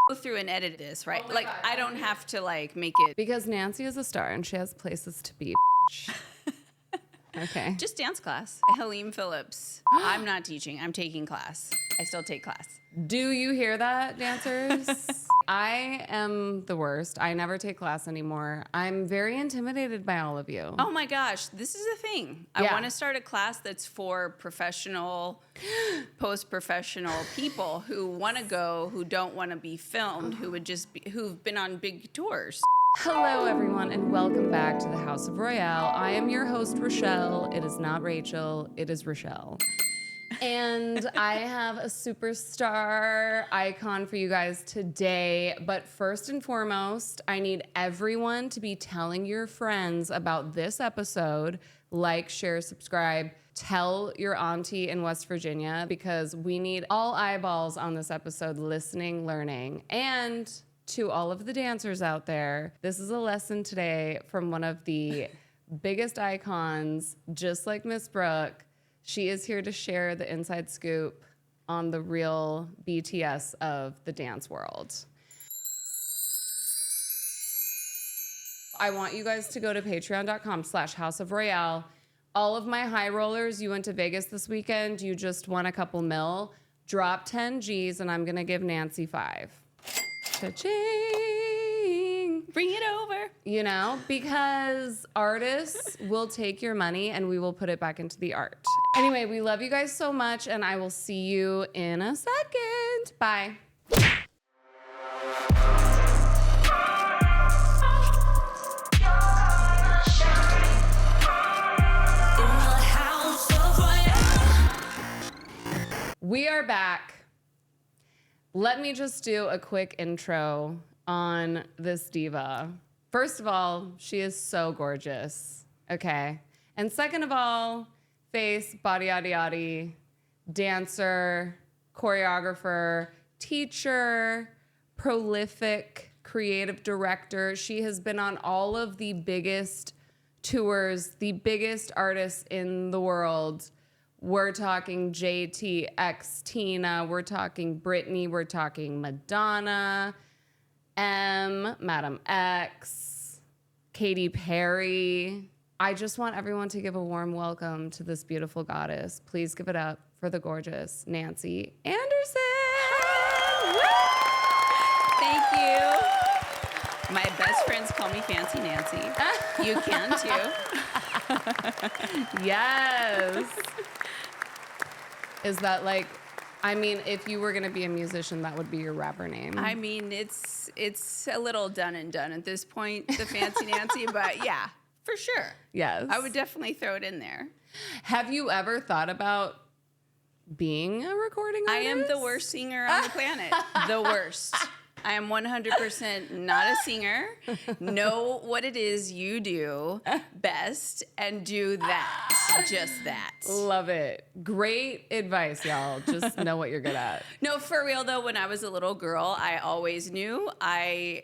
go through and edit this, right? Oh my Like, God. I don't have to like make it. Because Nanci is a star and she has places to be. Okay. Just dance class. Helene Phillips. I'm not teaching. I'm taking class. I still take class. Do you hear that, dancers? I am the worst. I never take class anymore. I'm very intimidated by all of you. Oh my gosh, this is a thing. I Yeah. want to start a class that's for professional, post-professional people who want to go, who don't want to be filmed, who've been on big tours. Hello, everyone, and welcome back to the House of Royale. I am your host, Rochelle. It is not Rachel, it is Rochelle. And I have a superstar icon for you guys today. But first and foremost, I need everyone to be telling your friends about this episode. Like, share, subscribe. Tell your auntie in West Virginia because we need all eyeballs on this episode, listening, learning. And to all of the dancers out there, this is a lesson today from one of the biggest icons, just like Miss Brooke. She is here to share the inside scoop on the real BTS of the dance world. I want you guys to go to patreon.com/House of Royale. All of my high rollers, you went to Vegas this weekend, you just won a couple mil, drop 10 G's and I'm gonna give Nanci 5. Cha-ching! Bring it over. You know, because artists will take your money and we will put it back into the art. Anyway, we love you guys so much and I will see you in a second. Bye. We are back. Let me just do a quick intro on this diva. First of all, she is so gorgeous, okay? And second of all, face, body, yaddy, yaddy, dancer, choreographer, teacher, prolific creative director. She has been on all of the biggest tours, the biggest artists in the world. We're talking JTX Tina, we're talking Britney, we're talking Madonna, Madam X, Katy Perry. I just want everyone to give a warm welcome to this beautiful goddess. Please give it up for the gorgeous Nanci Anderson. Woo! Thank you. My best friends call me Fancy Nancy. You can too. Yes. Is that like, I mean, if you were gonna be a musician, that would be your rapper name. I mean, it's a little done and done at this point, the Fancy Nancy, but yeah, for sure. Yes. I would definitely throw it in there. Have you ever thought about being a recording artist? I am the worst singer on the planet. The worst. I am 100% not a singer. Know what it is you do best and do that. Just that. Love it. Great advice, y'all. Just know what you're good at. No, for real though, when I was a little girl, I always knew I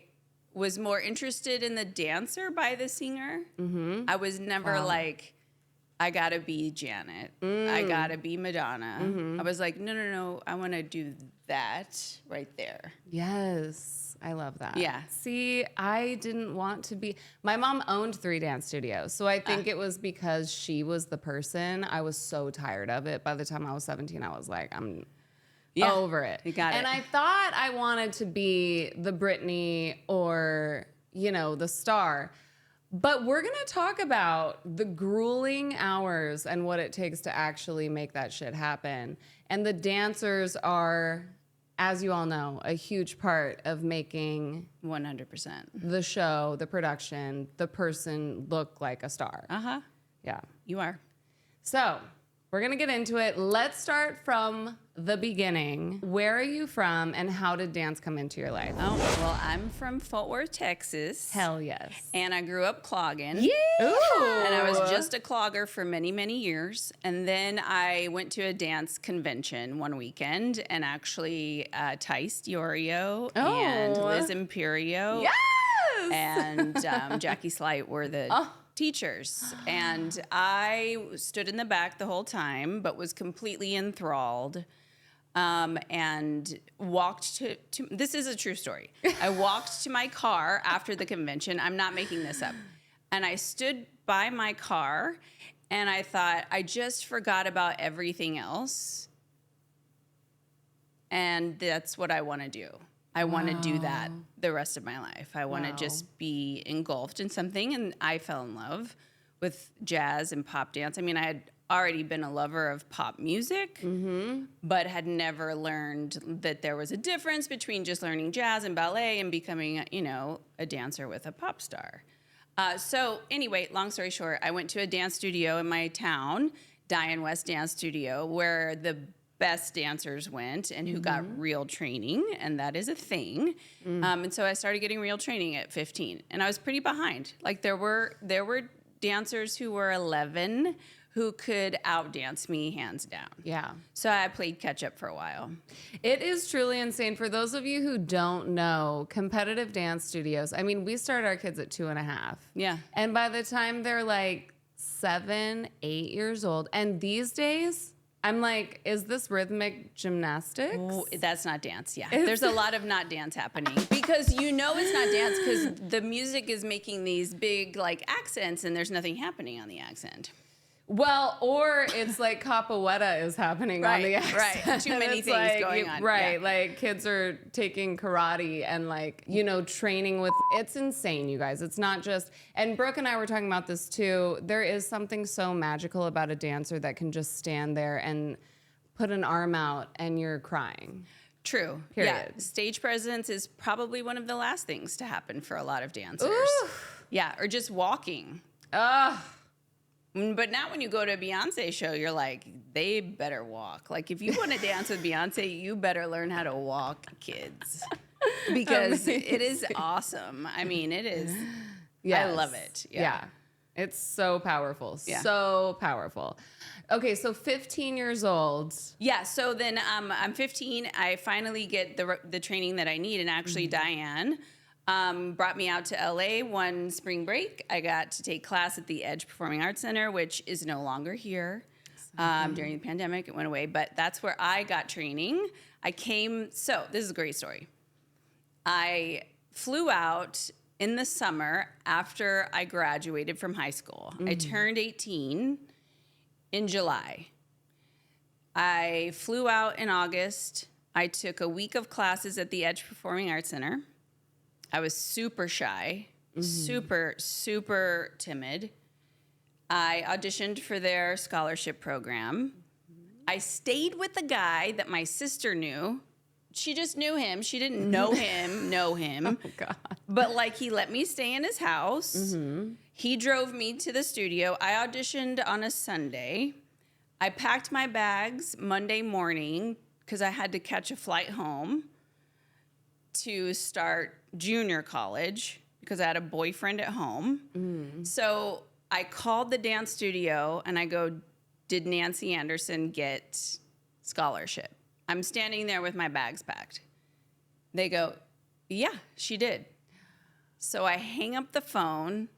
was more interested in the dancer by the singer. Mm-hmm. I was never like, I gotta be Janet. I gotta be Madonna. Mm-hmm. I was like, no, I wanna do that right there. Yes, I love that. Yeah. See, I didn't want to be, my mom owned 3 dance studios. So I think it was because she was the person. I was so tired of it. By the time I was 17, I was like, I'm over it. You got it. And I thought I wanted to be the Britney or, the star. But we're going to talk about the grueling hours and what it takes to actually make that shit happen. And the dancers are, as you all know, a huge part of making 100%. the show, the production, the person look like a star. Uh-huh. Yeah. You are. So we're going to get into it. Let's start from the beginning. Where are you from and how did dance come into your life? Oh, well, I'm from Fort Worth, Texas. Hell yes. And I grew up clogging. Yeah. And I was just a clogger for many, many years. And then I went to a dance convention one weekend and actually Tice Diorio and Liz Imperio and Jackie Slight were the teachers. And I stood in the back the whole time, but was completely enthralled. and walked to, this is a true story. I walked to my car after the convention. I'm not making this up. And I stood by my car and I thought, I just forgot about everything else. And that's what I want to do. I want to do that the rest of my life. I want to just be engulfed in something. And I fell in love with jazz and pop dance. I mean, I had already been a lover of pop music, but had never learned that there was a difference between just learning jazz and ballet and becoming, you know, a dancer with a pop star. So anyway, long story short, I went to a dance studio in my town, Diane West Dance Studio, where the best dancers went and who got real training, and that is a thing. And so I started getting real training at 15, and I was pretty behind. Like there were dancers who were 11 who could outdance me hands down. Yeah. So I played catch up for a while. It is truly insane. For those of you who don't know, competitive dance studios, I mean, we start our kids at 2.5. Yeah. And by the time they're like 7, 8 years old, and these days, I'm like, is this rhythmic gymnastics? Oh, that's not dance. Yeah. There's a lot of not dance happening because you know it's not dance because the music is making these big like accents and there's nothing happening on the accent. Well, or it's like capoeira is happening on the accent. Right. Too many things going on. Right. Yeah. Like kids are taking karate and like, you know, training with, it's insane, you guys. It's not just, and Brooke and I were talking about this too. There is something so magical about a dancer that can just stand there and put an arm out and you're crying. True. Period. Yeah. Stage presence is probably one of the last things to happen for a lot of dancers. Ooh. Yeah. Or just walking. Ugh. But now when you go to a Beyonce show, you're like, they better walk. Like, if you want to dance with Beyonce, you better learn how to walk, kids. Because it is awesome. I mean, it is. Yes. I love it. Yeah. It's so powerful. Yeah. So powerful. Okay, so 15 years old. Yeah, so then I'm 15. I finally get the training that I need. And actually, Diane brought me out to LA one spring break. I got to take class at the Edge Performing Arts Center, which is no longer here. During the pandemic, it went away, but that's where I got training. So this is a great story. I flew out in the summer after I graduated from high school. I turned 18 in July. I flew out in August. I took a week of classes at the Edge Performing Arts Center. I was super shy, super, super timid. I auditioned for their scholarship program. I stayed with the guy that my sister knew. She just knew him. She didn't know him. Oh, God. But, like, he let me stay in his house. He drove me to the studio. I auditioned on a Sunday. I packed my bags Monday morning because I had to catch a flight home to start junior college because I had a boyfriend at home. So I called the dance studio and I go, did Nanci Anderson get scholarship? I'm standing there with my bags packed. They go, yeah, she did. So I hang up the phone.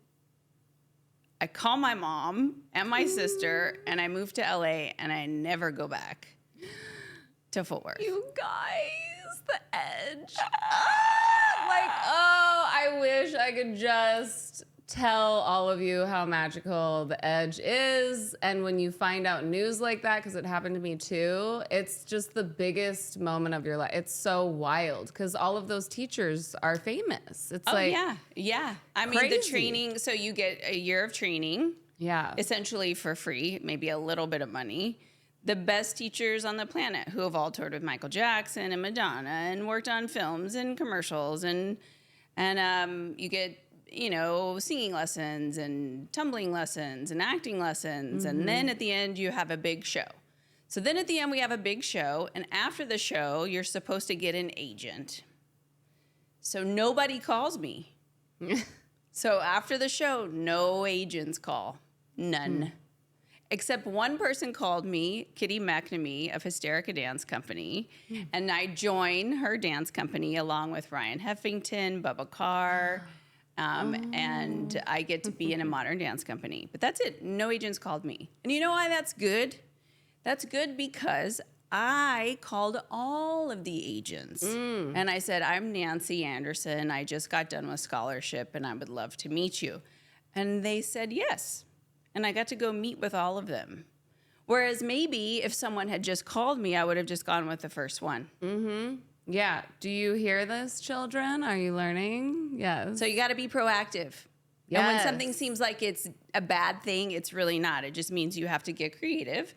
I call my mom and my sister and I move to LA and I never go back to Fort Worth. You guys, the Edge. Like, oh, I wish I could just tell all of you how magical the Edge is. And when you find out news like that, because it happened to me too, it's just the biggest moment of your life. It's so wild because all of those teachers are famous. It's yeah. I mean, crazy. the training, so you get a year of training. Yeah. Essentially for free, maybe a little bit of money. The best teachers on the planet who have all toured with Michael Jackson and Madonna and worked on films and commercials and you get, you know, singing lessons and tumbling lessons and acting lessons. And then at the end you have a big show. So then at the end we have a big show, and after the show you're supposed to get an agent. So nobody calls me. So after the show, no agents call. None. Except one person called me, Kitty McNamee of Hysterica Dance Company, and I join her dance company along with Ryan Heffington, Bubba Carr, and I get to be in a modern dance company. But that's it. No agents called me. And you know why that's good? That's good because I called all of the agents and I said, I'm Nanci Anderson. I just got done with scholarship and I would love to meet you. And they said yes. And I got to go meet with all of them. Whereas maybe if someone had just called me, I would have just gone with the first one. Mm-hmm. Yeah. Do you hear this, children? Are you learning? Yes. So you got to be proactive. Yes. And when something seems like it's a bad thing, it's really not. It just means you have to get creative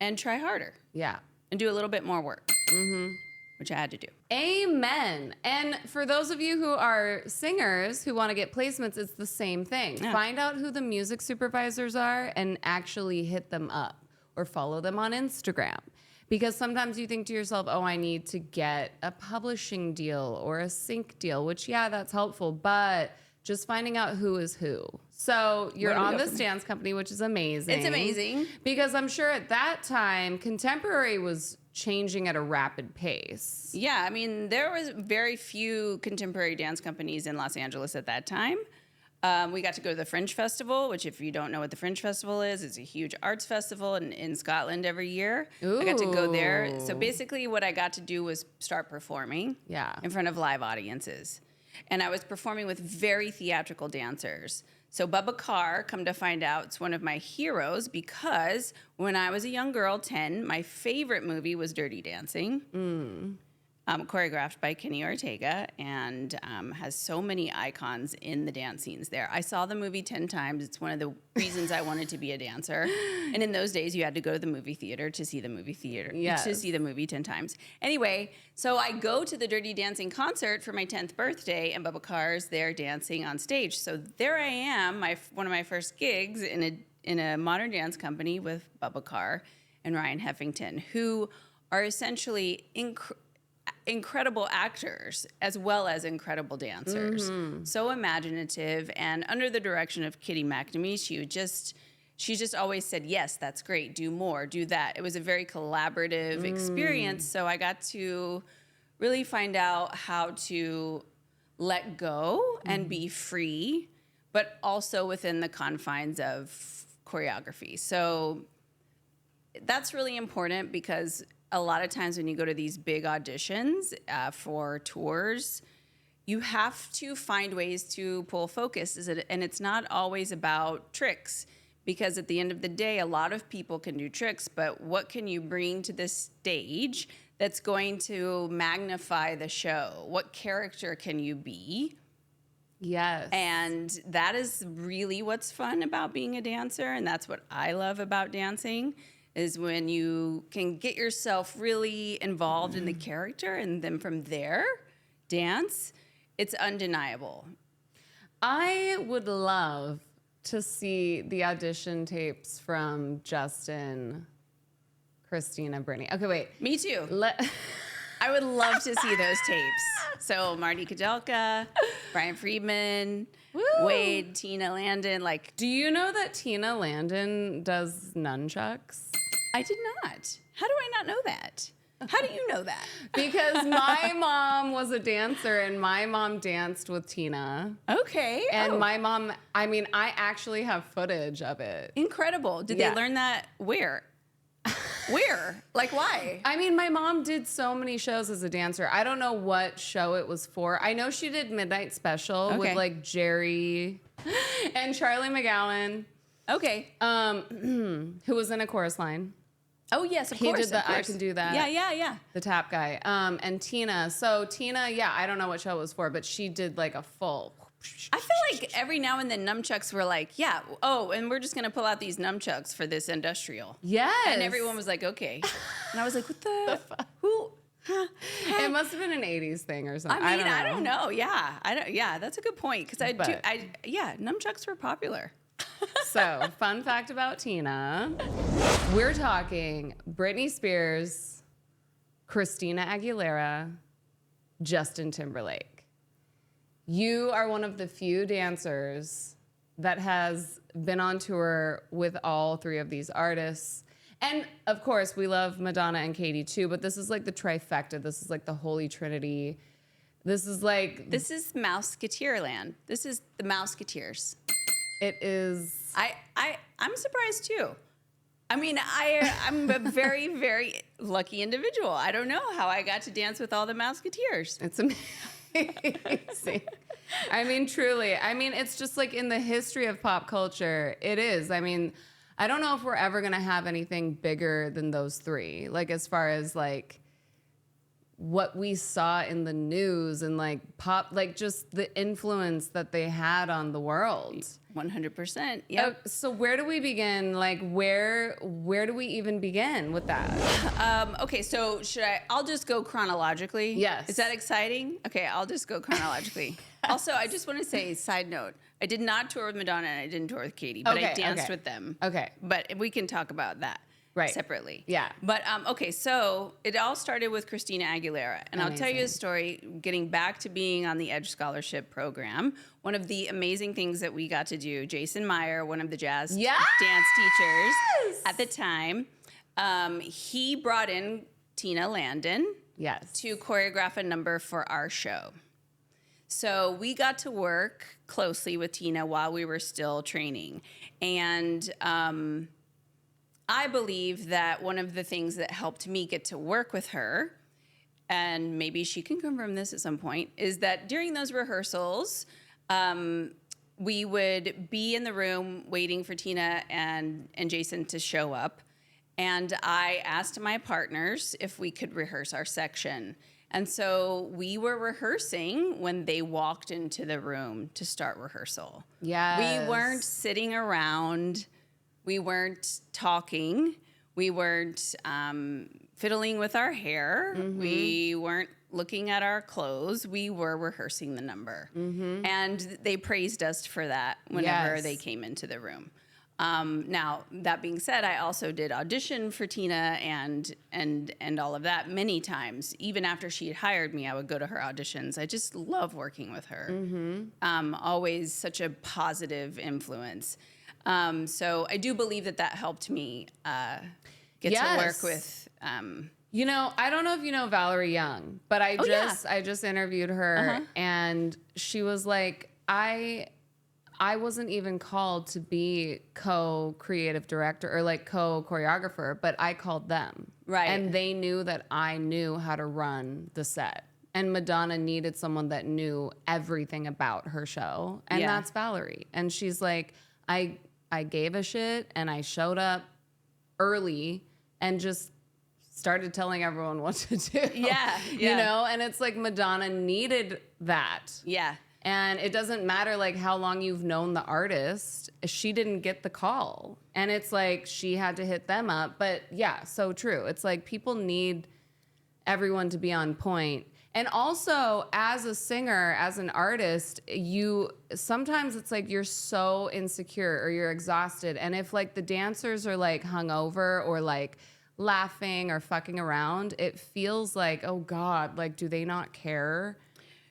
and try harder. Yeah. And do a little bit more work, which I had to do. Amen. And for those of you who are singers who want to get placements, it's the same thing. Yeah. Find out who the music supervisors are and actually hit them up or follow them on Instagram. Because sometimes you think to yourself, oh, I need to get a publishing deal or a sync deal, which, yeah, that's helpful. But just finding out who is who. So you're on this dance company, which is amazing. It's amazing. Because I'm sure at that time, contemporary was changing at a rapid pace. Yeah, I mean, there was very few contemporary dance companies in Los Angeles at that time. We got to go to the Fringe Festival, which if you don't know what the Fringe Festival is, it's a huge arts festival in Scotland every year. I got to go there. So basically what I got to do was start performing in front of live audiences. And I was performing with very theatrical dancers. So Bubba Carr, come to find out, is one of my heroes because when I was a young girl, 10, my favorite movie was Dirty Dancing. Choreographed by Kenny Ortega and has so many icons in the dance scenes there. I saw the movie 10 times. It's one of the reasons I wanted to be a dancer. And in those days, you had to go to the movie theater to see the movie theater, to see the movie 10 times. Anyway, so I go to the Dirty Dancing concert for my 10th birthday, and Bubba Carr's there dancing on stage. So there I am, one of my first gigs in a modern dance company with Bubba Carr and Ryan Heffington, who are essentially incredible actors as well as incredible dancers. So imaginative, and under the direction of Kitty McNamee, she just always said, yes, that's great, do more, do that. It was a very collaborative experience, so I got to really find out how to let go and be free, but also within the confines of choreography. So that's really important because a lot of times when you go to these big auditions for tours, you have to find ways to pull focus. And it's not always about tricks, because at the end of the day, a lot of people can do tricks, but what can you bring to this stage that's going to magnify the show? What character can you be? Yes. And that is really what's fun about being a dancer, and that's what I love about dancing, is when you can get yourself really involved in the character, and then from there, dance, it's undeniable. I would love to see the audition tapes from Justin, Christina, Britney. Okay, wait. Me too. I would love to see those tapes. So Marty Kudelka, Brian Friedman, Wade, Tina Landon. Do you know that Tina Landon does nunchucks? I did not. How do I not know that? How do you know that? Because my mom was a dancer, and my mom danced with Tina. Okay. And my mom, I actually have footage of it. Incredible. Did they learn that where? Where? Why? My mom did so many shows as a dancer. I don't know what show it was for. I know she did Midnight Special with Jerry and Charlie McGowan. Okay. Who was in a chorus line. Oh, yes, of course. He did the I Can Do That. Yeah. The tap guy. And Tina. So Tina, I don't know what show it was for, but she did a full. I feel like every now and then nunchucks were and we're just going to pull out these nunchucks for this industrial. Yes. And everyone was like, okay. And I was like, what the who? It must have been an 80s thing or something. I don't know. Yeah. That's a good point. Because nunchucks were popular. So, fun fact about Tina. We're talking Britney Spears, Christina Aguilera, Justin Timberlake. You are one of the few dancers that has been on tour with all three of these artists. And, of course, we love Madonna and Katy, too, but this is the trifecta. This is the Holy Trinity. This is Mouseketeer land. This is the Mouseketeers. It is. I'm surprised too. I'm a very, very. lucky individual. I don't know how I got to dance with all the Mouseketeers. It's amazing. I mean, truly. I mean, it's just like in the history of pop culture, it is. I mean, I don't know if we're ever going to have anything bigger than those three. Like, as far as like what we saw in the news and like pop, like just the influence that they had on the world. 100%. Yep. So where do we begin? Like, where do we even begin with that? Okay, so I'll just go chronologically. Yes. Is that exciting? Okay, I'll just go chronologically. Also, I just want to say, side note, I did not tour with Madonna and I didn't tour with Katy, but I danced with them. Okay. But we can talk about that separately. Yeah. But okay, so it all started with Christina Aguilera. And I'll tell you a story, getting back to being on the Edge Scholarship program. One of the amazing things that we got to do, Jason Meyer, one of the jazz dance teachers at the time, he brought in Tina Landon to choreograph a number for our show. So we got to work closely with Tina while we were still training. And I believe that one of the things that helped me get to work with her, and maybe she can confirm this at some point, is that during those rehearsals, we would be in the room waiting for Tina and Jason to show up. And I asked my partners if we could rehearse our section. And so we were rehearsing when they walked into the room to start rehearsal. Yes. We weren't sitting around. We weren't talking. We weren't fiddling with our hair. Mm-hmm. We weren't looking at our clothes. We were rehearsing the number. Mm-hmm. And they praised us for that whenever they came into the room. Now, that being said, I also did audition for Tina and all of that many times. Even after she had hired me, I would go to her auditions. I just love working with her. Mm-hmm. Always such a positive influence. So I do believe that helped me get to work with. You know, I don't know if you know Valerie Young, but I just interviewed her, and she was like, I wasn't even called to be co-creative director or like co-choreographer, but I called them. Right. And they knew that I knew how to run the set. And Madonna needed someone that knew everything about her show. And that's Valerie. And she's like, I gave a shit and I showed up early and just started telling everyone what to do. Yeah. You know? And it's like Madonna needed that. Yeah. And it doesn't matter like how long you've known the artist, she didn't get the call. And it's like she had to hit them up. But yeah, so true. It's like people need everyone to be on point. And also as a singer, as an artist, sometimes it's like you're so insecure or you're exhausted. And if like the dancers are like hungover or like laughing or fucking around, it feels like, oh God, like do they not care?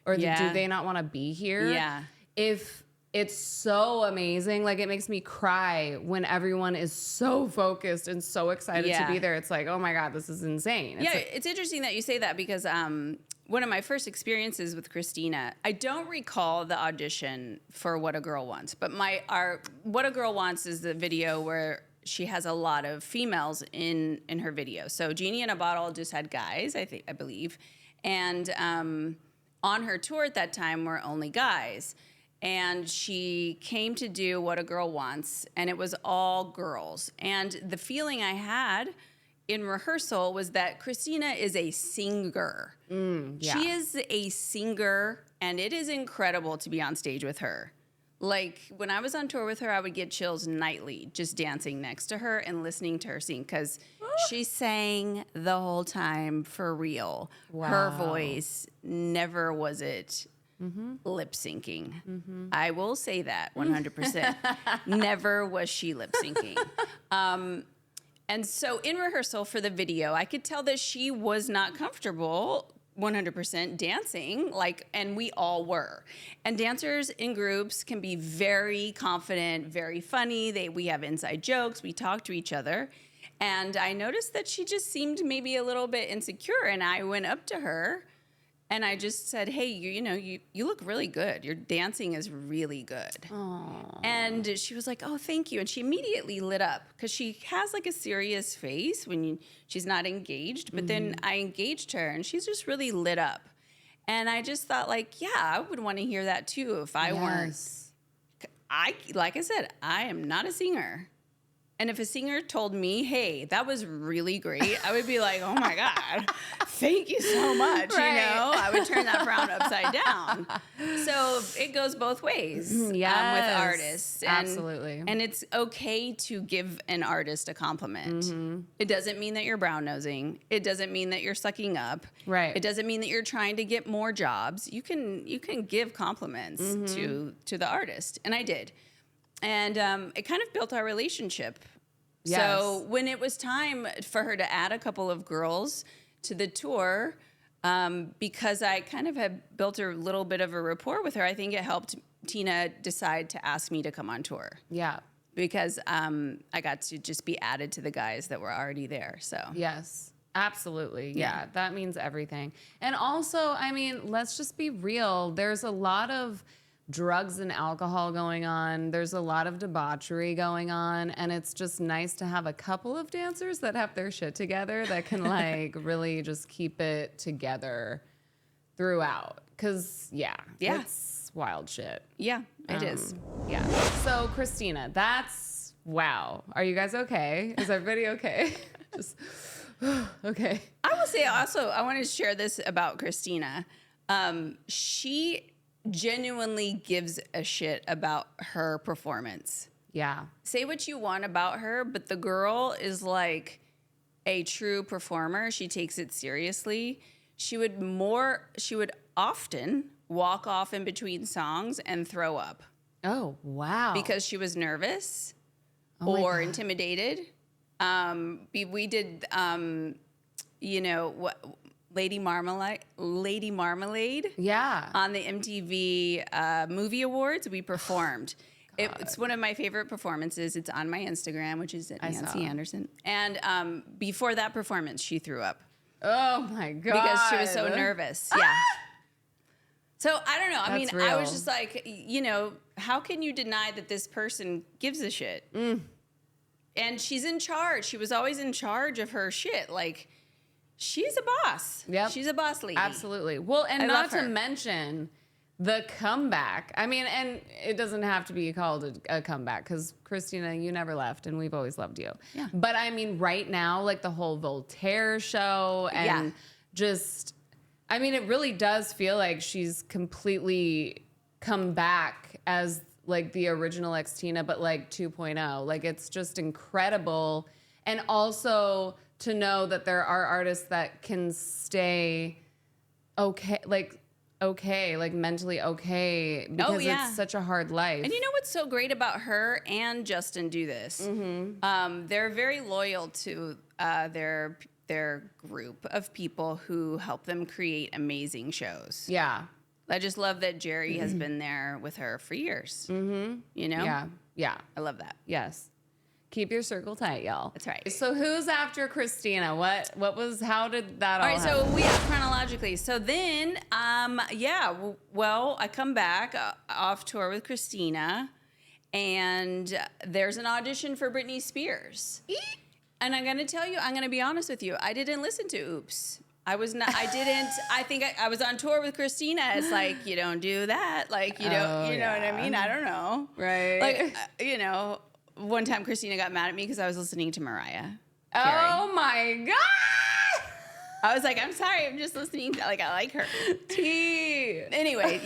Or do they not want to be here? Yeah. If it's so amazing, like it makes me cry when everyone is so focused and so excited to be there. It's like, oh my God, this is insane. It's interesting that you say that because one of my first experiences with Christina, I don't recall the audition for What a Girl Wants, but our What a Girl Wants is the video where she has a lot of females in her video. So Genie in a Bottle just had guys, I believe, and on her tour at that time were only guys. And she came to do What a Girl Wants, and it was all girls. And the feeling I had in rehearsal was that Christina is a singer. She is a singer, and it is incredible to be on stage with her. Like, when I was on tour with her, I would get chills nightly just dancing next to her and listening to her sing because she sang the whole time for real. Wow. Her voice, never was it lip syncing. Mm-hmm. I will say that 100%. Never was she lip syncing. And so in rehearsal for the video, I could tell that she was not comfortable 100% dancing, and we all were. And dancers in groups can be very confident, very funny. We have inside jokes. We talk to each other. And I noticed that she just seemed maybe a little bit insecure. And I went up to her And I just said, hey, you look really good. Your dancing is really good. Aww. And she was like, oh, thank you. And she immediately lit up because she has like a serious face when she's not engaged. But then I engaged her and she's just really lit up. And I just thought like, yeah, I would want to hear that too if I weren't. Like I said, I am not a singer. And if a singer told me, hey, that was really great, I would be like, oh my God, thank you so much. Right. I would turn that frown upside down. So it goes both ways with artists. Absolutely. And it's okay to give an artist a compliment. It doesn't mean that you're brown nosing. It doesn't mean that you're sucking up. Right. It doesn't mean that you're trying to get more jobs. You can give compliments to the artist. And I did. And it kind of built our relationship. Yes. So when it was time for her to add a couple of girls to the tour, because I kind of had built a little bit of a rapport with her, I think it helped Tina decide to ask me to come on tour. Yeah. Because I got to just be added to the guys that were already there. So Yes. Absolutely. Yeah. That means everything. And also, I mean, let's just be real. There's a lot of drugs and alcohol going on. There's a lot of debauchery going on. And it's just nice to have a couple of dancers that have their shit together that can like really just keep it together throughout. Cause it's wild shit. yeah, it is. Yeah. So Christina, that's wow. Are you guys okay? Is everybody okay? Just okay. I will say also, I want to share this about Christina. She genuinely gives a shit about her performance. Yeah. Say what you want about her, but the girl is like a true performer. She takes it seriously. She would often walk off in between songs and throw up Oh, wow. because she was nervous Oh or intimidated. We did, Lady Marmalade Yeah. on the MTV Movie Awards. We performed. It's one of my favorite performances. It's on my Instagram, which is at Nanci Anderson. And before that performance, she threw up. Oh my God. Because she was so nervous. Yeah. So I don't know. I mean, I was real. just like, how can you deny that this person gives a shit? And she's in charge. She was always in charge of her shit. Like, she's a boss. Yep. She's a boss lady. Absolutely. Well, and I not love to her. mention the comeback. I mean, and it doesn't have to be called a comeback because Christina, you never left and we've always loved you. Yeah. But I mean, right now, like the whole Voltaire show and just, I mean, it really does feel like she's completely come back as like the original Xtina, but like 2.0. Like it's just incredible. And also to know that there are artists that can stay okay, like mentally okay, because it's such a hard life. And you know what's so great about her and Justin do this? They're very loyal to their group of people who help them create amazing shows. Yeah. I just love that Jerry has been there with her for years. You know? Yeah. Yeah. I love that. Yes. Keep your circle tight, y'all. That's right. So who's after Christina? How did that all All right, happen? so we have chronologically. So then, I come back off tour with Christina, and there's an audition for Britney Spears. And I'm going to tell you, I'm going to be honest with you. I didn't listen to Oops. I think I was on tour with Christina. It's like, you don't do that. Like, you don't, you know what I mean? I don't know. Right. Like, one time Christina got mad at me because I was listening to Mariah Carey. Oh my God. I was like, I'm sorry, I'm just listening to, I like her. Tea. Anyway,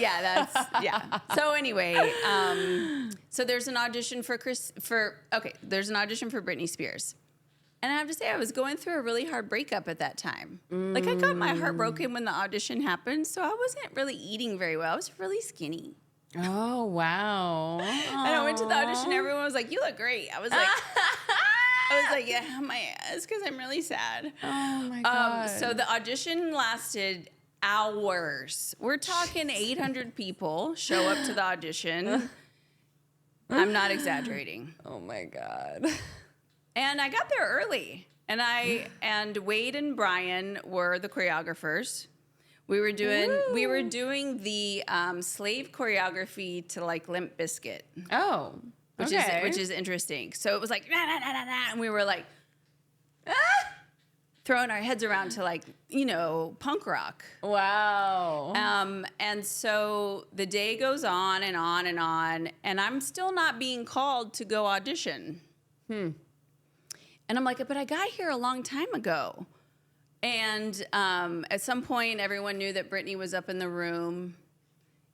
So anyway, so there's an audition there's an audition for Britney Spears. And I have to say, I was going through a really hard breakup at that time. Like, I got my heart broken when the audition happened, so I wasn't really eating very well. I was really skinny. Oh, wow. And I went to the audition, everyone was like, you look great. I was like, yeah, it's because I'm really sad. Oh, my God. So the audition lasted hours. We're talking 800 people show up to the audition. I'm not exaggerating. Oh, my God. And I got there early. And Wade and Brian were the choreographers. We were doing the slave choreography to like Limp Bizkit. Oh, okay. Which is interesting. So it was like, nah, nah, nah, nah, nah, and we were like, throwing our heads around to like, punk rock. Wow. And so the day goes on and on and on, and I'm still not being called to go audition. And I'm like, but I got here a long time ago. And at some point, everyone knew that Britney was up in the room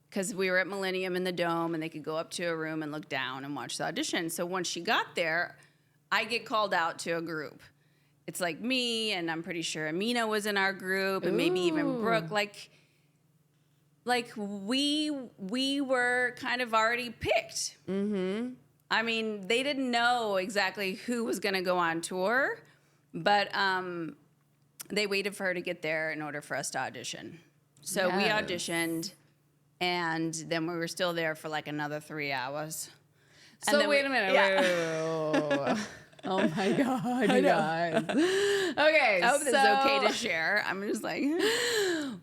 because we were at Millennium in the Dome, and they could go up to a room and look down and watch the audition. So once she got there, I get called out to a group. It's like me, and I'm pretty sure Amina was in our group, and maybe even Brooke. Like we were kind of already picked. Mm-hmm. I mean, they didn't know exactly who was going to go on tour, but they waited for her to get there in order for us to audition. So we auditioned, and then we were still there for like another 3 hours. So wait a minute. Yeah. Wait. Oh my God, you guys. Okay, I hope this is okay to share. I'm just like...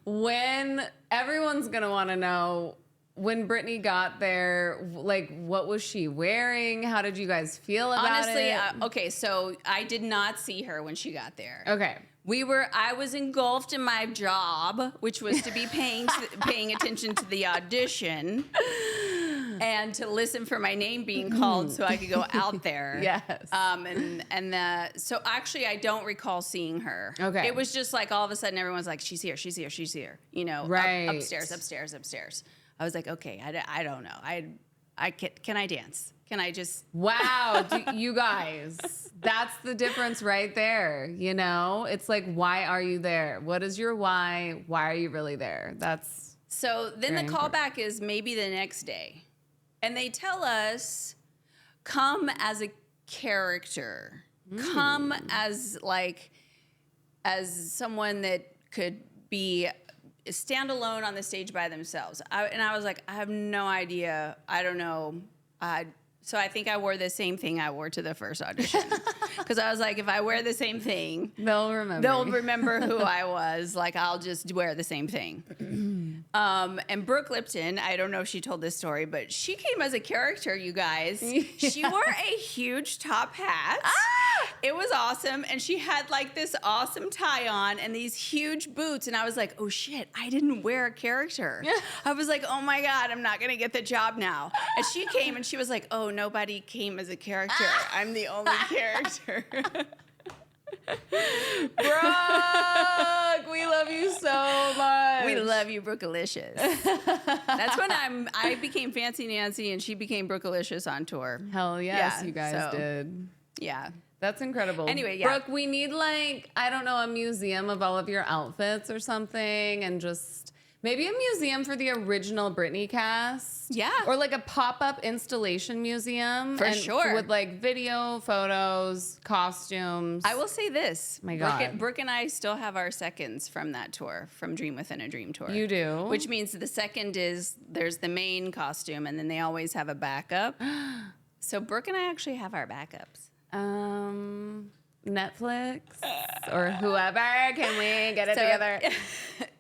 When everyone's going to want to know, when Britney got there, like, what was she wearing? How did you guys feel about it? Honestly, okay, so I did not see her when she got there. Okay. I was engulfed in my job, which was to be paying attention to the audition and to listen for my name being called so I could go out there. Yes. So actually I don't recall seeing her. Okay. It was just like all of a sudden everyone's like, she's here, she's here, she's here. Right. Upstairs. I was like, okay, I don't know. Can I dance? Can I just... Wow, you guys, that's the difference right there. It's like, why are you there? What is your why? Why are you really there? That's so then the callback is maybe the next day. And they tell us, come as a character. Come as someone that could be standalone on the stage by themselves. I was like, I have no idea. I don't know. So I think I wore the same thing I wore to the first audition. Because I was like, if I wear the same thing, they'll remember who I was. Like, I'll just wear the same thing. And Brooke Lipton, I don't know if she told this story, but she came as a character, you guys. She wore a huge top hat. It was awesome. And she had like this awesome tie on and these huge boots. And I was like, oh shit, I didn't wear a character. I was like, oh my God, I'm not going to get the job now. And she came and she was like, oh, nobody came as a character. I'm the only character. Brooke, we love you so much. We love you, Brookealicious. That's when I became Fancy Nanci and she became Brookealicious on tour. Hell yes, you guys did. Yeah. That's incredible. Anyway, yeah. Brooke, we need a museum of all of your outfits or something, and just maybe a museum for the original Britney cast. Yeah. Or like a pop-up installation museum. For sure. With like video, photos, costumes. I will say this. My God. Brooke and I still have our seconds from that tour, from Dream Within a Dream tour. You do? Which means the second is there's the main costume and then they always have a backup. So Brooke and I actually have our backups. Netflix or whoever, can we get it together?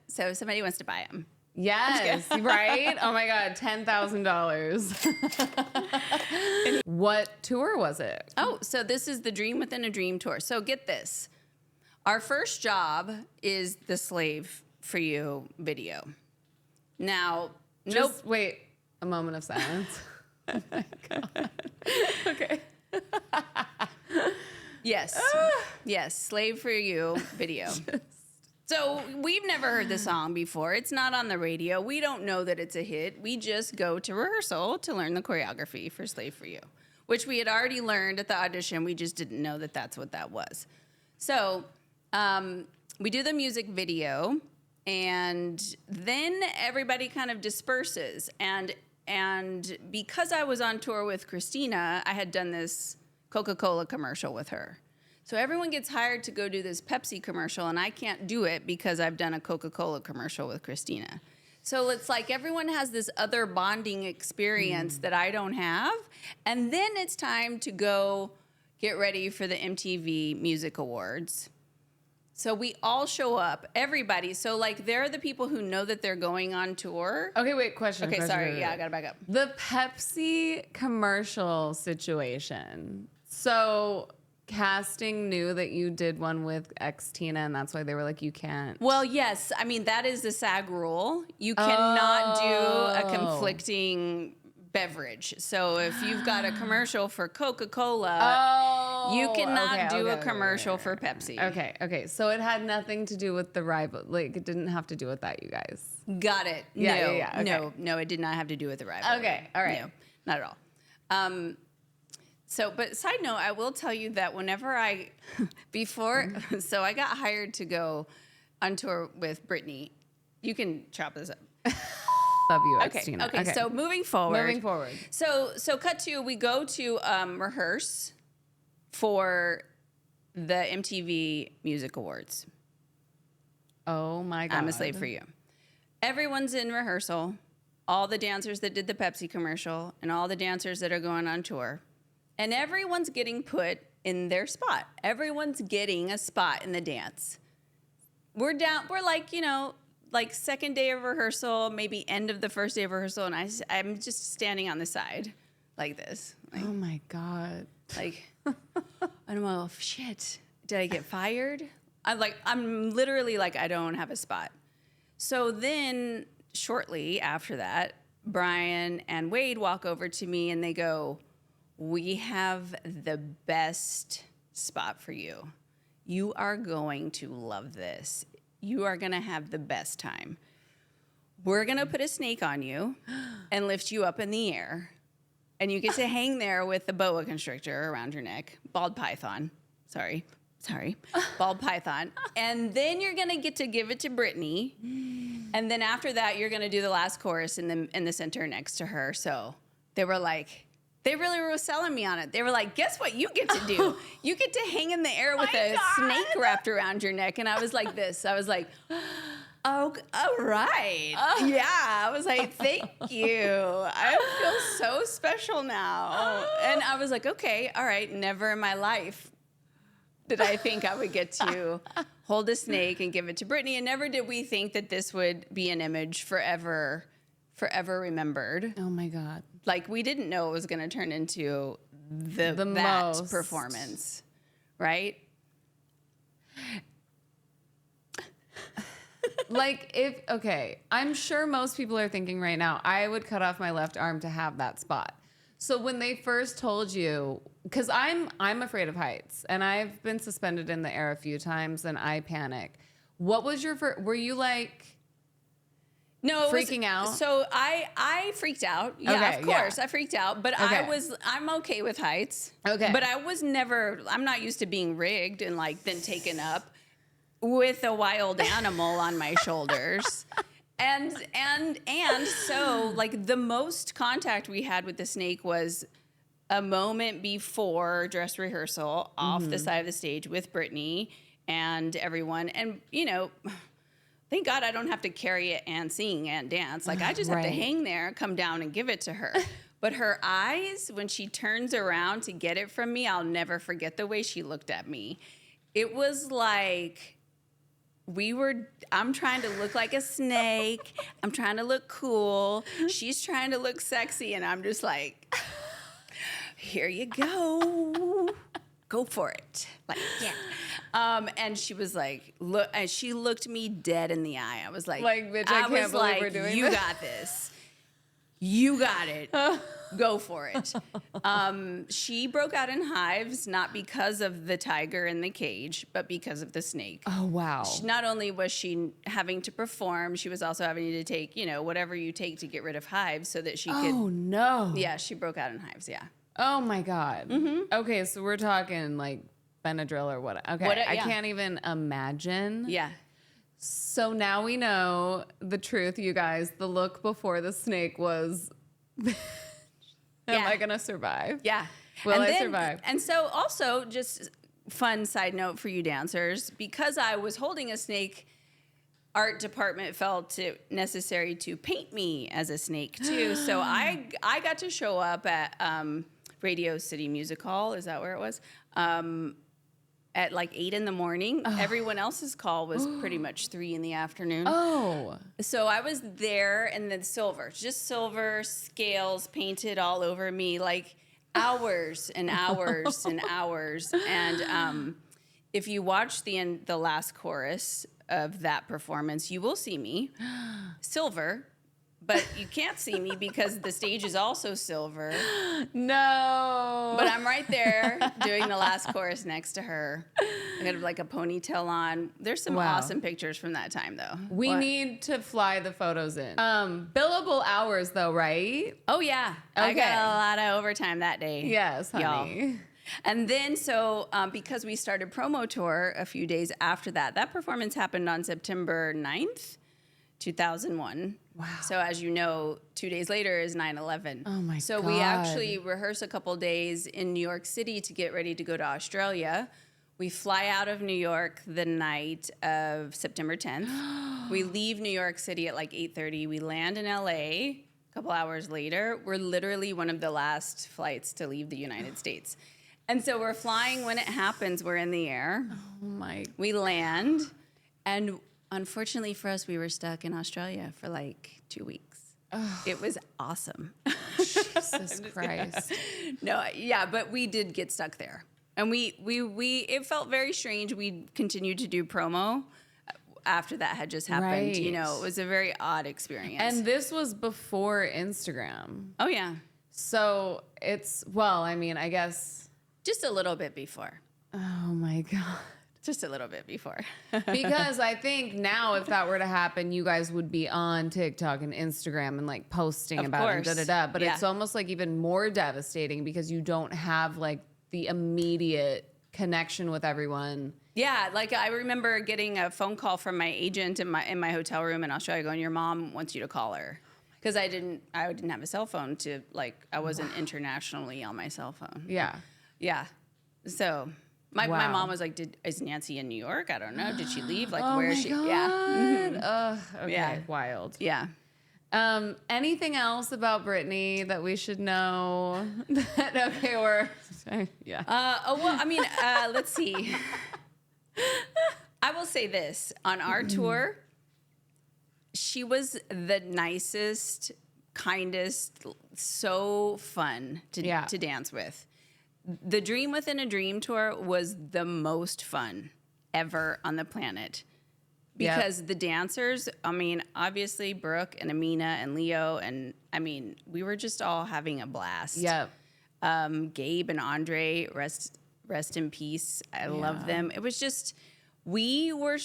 So if somebody wants to buy them. Yes, right? Oh my God, $10,000. What tour was it? Oh, so this is the Dream Within a Dream tour. So get this. Our first job is the Slave for You video. Now, Wait, a moment of silence. Oh my God. Okay. Yes. Yes, Slave for You video. So we've never heard the song before. It's not on the radio. We don't know that it's a hit. We just go to rehearsal to learn the choreography for Slave for You, which we had already learned at the audition. We just didn't know that that's what that was. So we do the music video, and then everybody kind of disperses. And because I was on tour with Christina, I had done this Coca-Cola commercial with her. So everyone gets hired to go do this Pepsi commercial, and I can't do it because I've done a Coca-Cola commercial with Christina. So it's like everyone has this other bonding experience that I don't have. And then it's time to go get ready for the MTV Music Awards. So we all show up, everybody. So like there are the people who know that they're going on tour. Okay, wait, question. Okay, question, sorry. wait. Yeah, I gotta back up. The Pepsi commercial situation. So casting knew that you did one with ex Tina, and that's why they were like, you can't. Well, yes. I mean, that is the SAG rule. You cannot do a conflicting beverage. So if you've got a commercial for Coca-Cola, you cannot do a commercial for Pepsi. Okay. So it had nothing to do with the rival. Like, it didn't have to do with that, you guys. Got it. Yeah. Okay. No, it did not have to do with the rivalry. Okay, all right. No, not at all. But side note, I will tell you that whenever I got hired to go on tour with Britney. You can chop this up. Love you, Okay. Tina. Okay. So moving forward. So cut to, we go to rehearse for the MTV Music Awards. Oh my God. I'm a Slave for You. Everyone's in rehearsal. All the dancers that did the Pepsi commercial and all the dancers that are going on tour. And everyone's getting put in their spot. Everyone's getting a spot in the dance. We're like, like second day of rehearsal, maybe end of the first day of rehearsal, and I'm just standing on the side like this. Like, oh my God. Like, I don't know, shit, did I get fired? I'm literally like, I don't have a spot. So then shortly after that, Brian and Wade walk over to me and they go, we have the best spot for you. You are going to love this. You are going to have the best time. We're going to put a snake on you and lift you up in the air. And you get to hang there with the boa constrictor around your neck. Bald python. Sorry. Bald python. And then you're going to get to give it to Britney. And then after that, you're going to do the last chorus in the center next to her. So they were like, they really were selling me on it. They were like, guess what you get to do? You get to hang in the air with a snake wrapped around your neck. And I was like this. I was like, oh, all right. Yeah. I was like, thank you. I feel so special now. And I was like, okay, all right. Never in my life did I think I would get to hold a snake and give it to Britney. And never did we think that this would be an image forever remembered. Oh my God. Like, we didn't know it was going to turn into that most performance, right? I'm sure most people are thinking right now, I would cut off my left arm to have that spot. So when they first told you, because I'm afraid of heights, and I've been suspended in the air a few times, and I panic. What was your first? Were you like? No, freaking out. So I freaked out. Yeah, okay, of course, I freaked out. But okay. I'm okay with heights. Okay, but I'm not used to being rigged and like then taken up with a wild animal on my shoulders. And so like the most contact we had with the snake was a moment before dress rehearsal off the side of the stage with Britney and everyone. And thank God I don't have to carry it and sing and dance. Like, I just have to hang there, come down and give it to her. But her eyes, when she turns around to get it from me, I'll never forget the way she looked at me. It was like I'm trying to look like a snake. I'm trying to look cool. She's trying to look sexy. And I'm just like, here you go. Go for it. Like, yeah. And she was like, look, and she looked me dead in the eye. I was like, bitch, I can't believe we're doing you this. got this. You got it. Go for it. She broke out in hives, not because of the tiger in the cage, but because of the snake. Oh, wow. Not only was she having to perform, she was also having to take, whatever you take to get rid of hives so that she could. Oh, no. Yeah, she broke out in hives. Yeah. Oh, my God. Mm-hmm. Okay, so we're talking like Benadryl or what? Okay, I can't even imagine. Yeah. So now we know the truth, you guys. The look before the snake was, am I going to survive? Yeah. Will I survive? And so also, just fun side note for you dancers, because I was holding a snake, art department felt it necessary to paint me as a snake too. So I got to show up at Radio City Music Hall. Is that where it was? at like 8 in the morning. Everyone else's call was pretty much 3 in the afternoon. Oh. So I was there, and then just silver scales painted all over me, like hours and hours and hours. And if you watch the last chorus of that performance, you will see me silver. But you can't see me because the stage is also silver. No. But I'm right there doing the last chorus next to her. I got like a ponytail on. There's some awesome pictures from that time, though. We need to fly the photos in. Billable hours, though, right? Oh, yeah. Okay. I got a lot of overtime that day. Yes, honey. Y'all. And then, because we started promo tour a few days after that performance happened on September 9th, 2001. Wow. So as you know, 2 days later is 9/11. Oh my So God. we actually rehearse a couple days in New York City to get ready to go to Australia. We fly out of New York the night of September 10th. We leave New York City at like 8:30. We land in LA a couple hours later. We're literally one of the last flights to leave the United States. And so we're flying when it happens. We're in the air. Oh my. We land, and unfortunately for us, we were stuck in Australia for like 2 weeks. It was awesome. Jesus Christ. No, yeah, but we did get stuck there. And it felt very strange. We continued to do promo after that had just happened. Right. You know, it was a very odd experience. And this was before Instagram. Oh, yeah. So I guess. Just a little bit before. Oh my God. Just a little bit before. Because I think now if that were to happen, you guys would be on TikTok and Instagram and like posting Of about course. it, But Yeah. it's almost like even more devastating because you don't have like the immediate connection with everyone. Yeah, like I remember getting a phone call from my agent in my hotel room in Australia going, "Your mom wants you to call her." Because I didn't have a cell phone I wasn't internationally on my cell phone. Yeah. Yeah. So my Wow. mom was like, is Nanci in New York? I don't know. Did she leave? Like, Oh where my is she? God. Yeah. Okay. Yeah. Wild. Yeah. Anything else about Britney that we should know? Let's see. I will say this. On our tour, she was the nicest, kindest, so fun to dance with. The Dream Within a Dream tour was the most fun ever on the planet. Because the dancers, obviously Brooke and Amina and Leo, and we were just all having a blast. Yep. Gabe and Andre, rest in peace. I love them. It was just, we were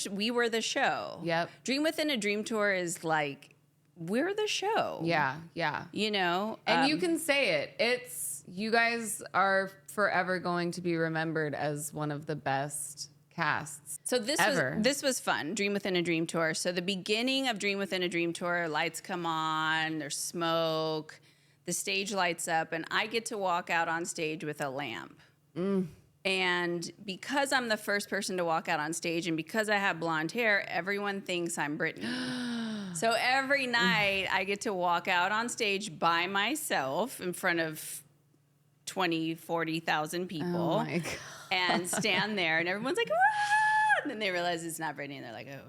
the show. Yep. Dream Within a Dream tour is like, we're the show. Yeah. Yeah. You know? And you can say it. You guys are forever going to be remembered as one of the best casts. So this was fun. Dream Within a Dream tour. So the beginning of Dream Within a Dream tour, lights come on, there's smoke, the stage lights up, and I get to walk out on stage with a lamp. And because I'm the first person to walk out on stage, and because I have blonde hair, everyone thinks I'm Britney. So every night I get to walk out on stage by myself in front of 20, 40,000 people. Oh my God. And stand there, and everyone's like, "Wah!" And then they realize it's not Britney, and they're like, "Oh."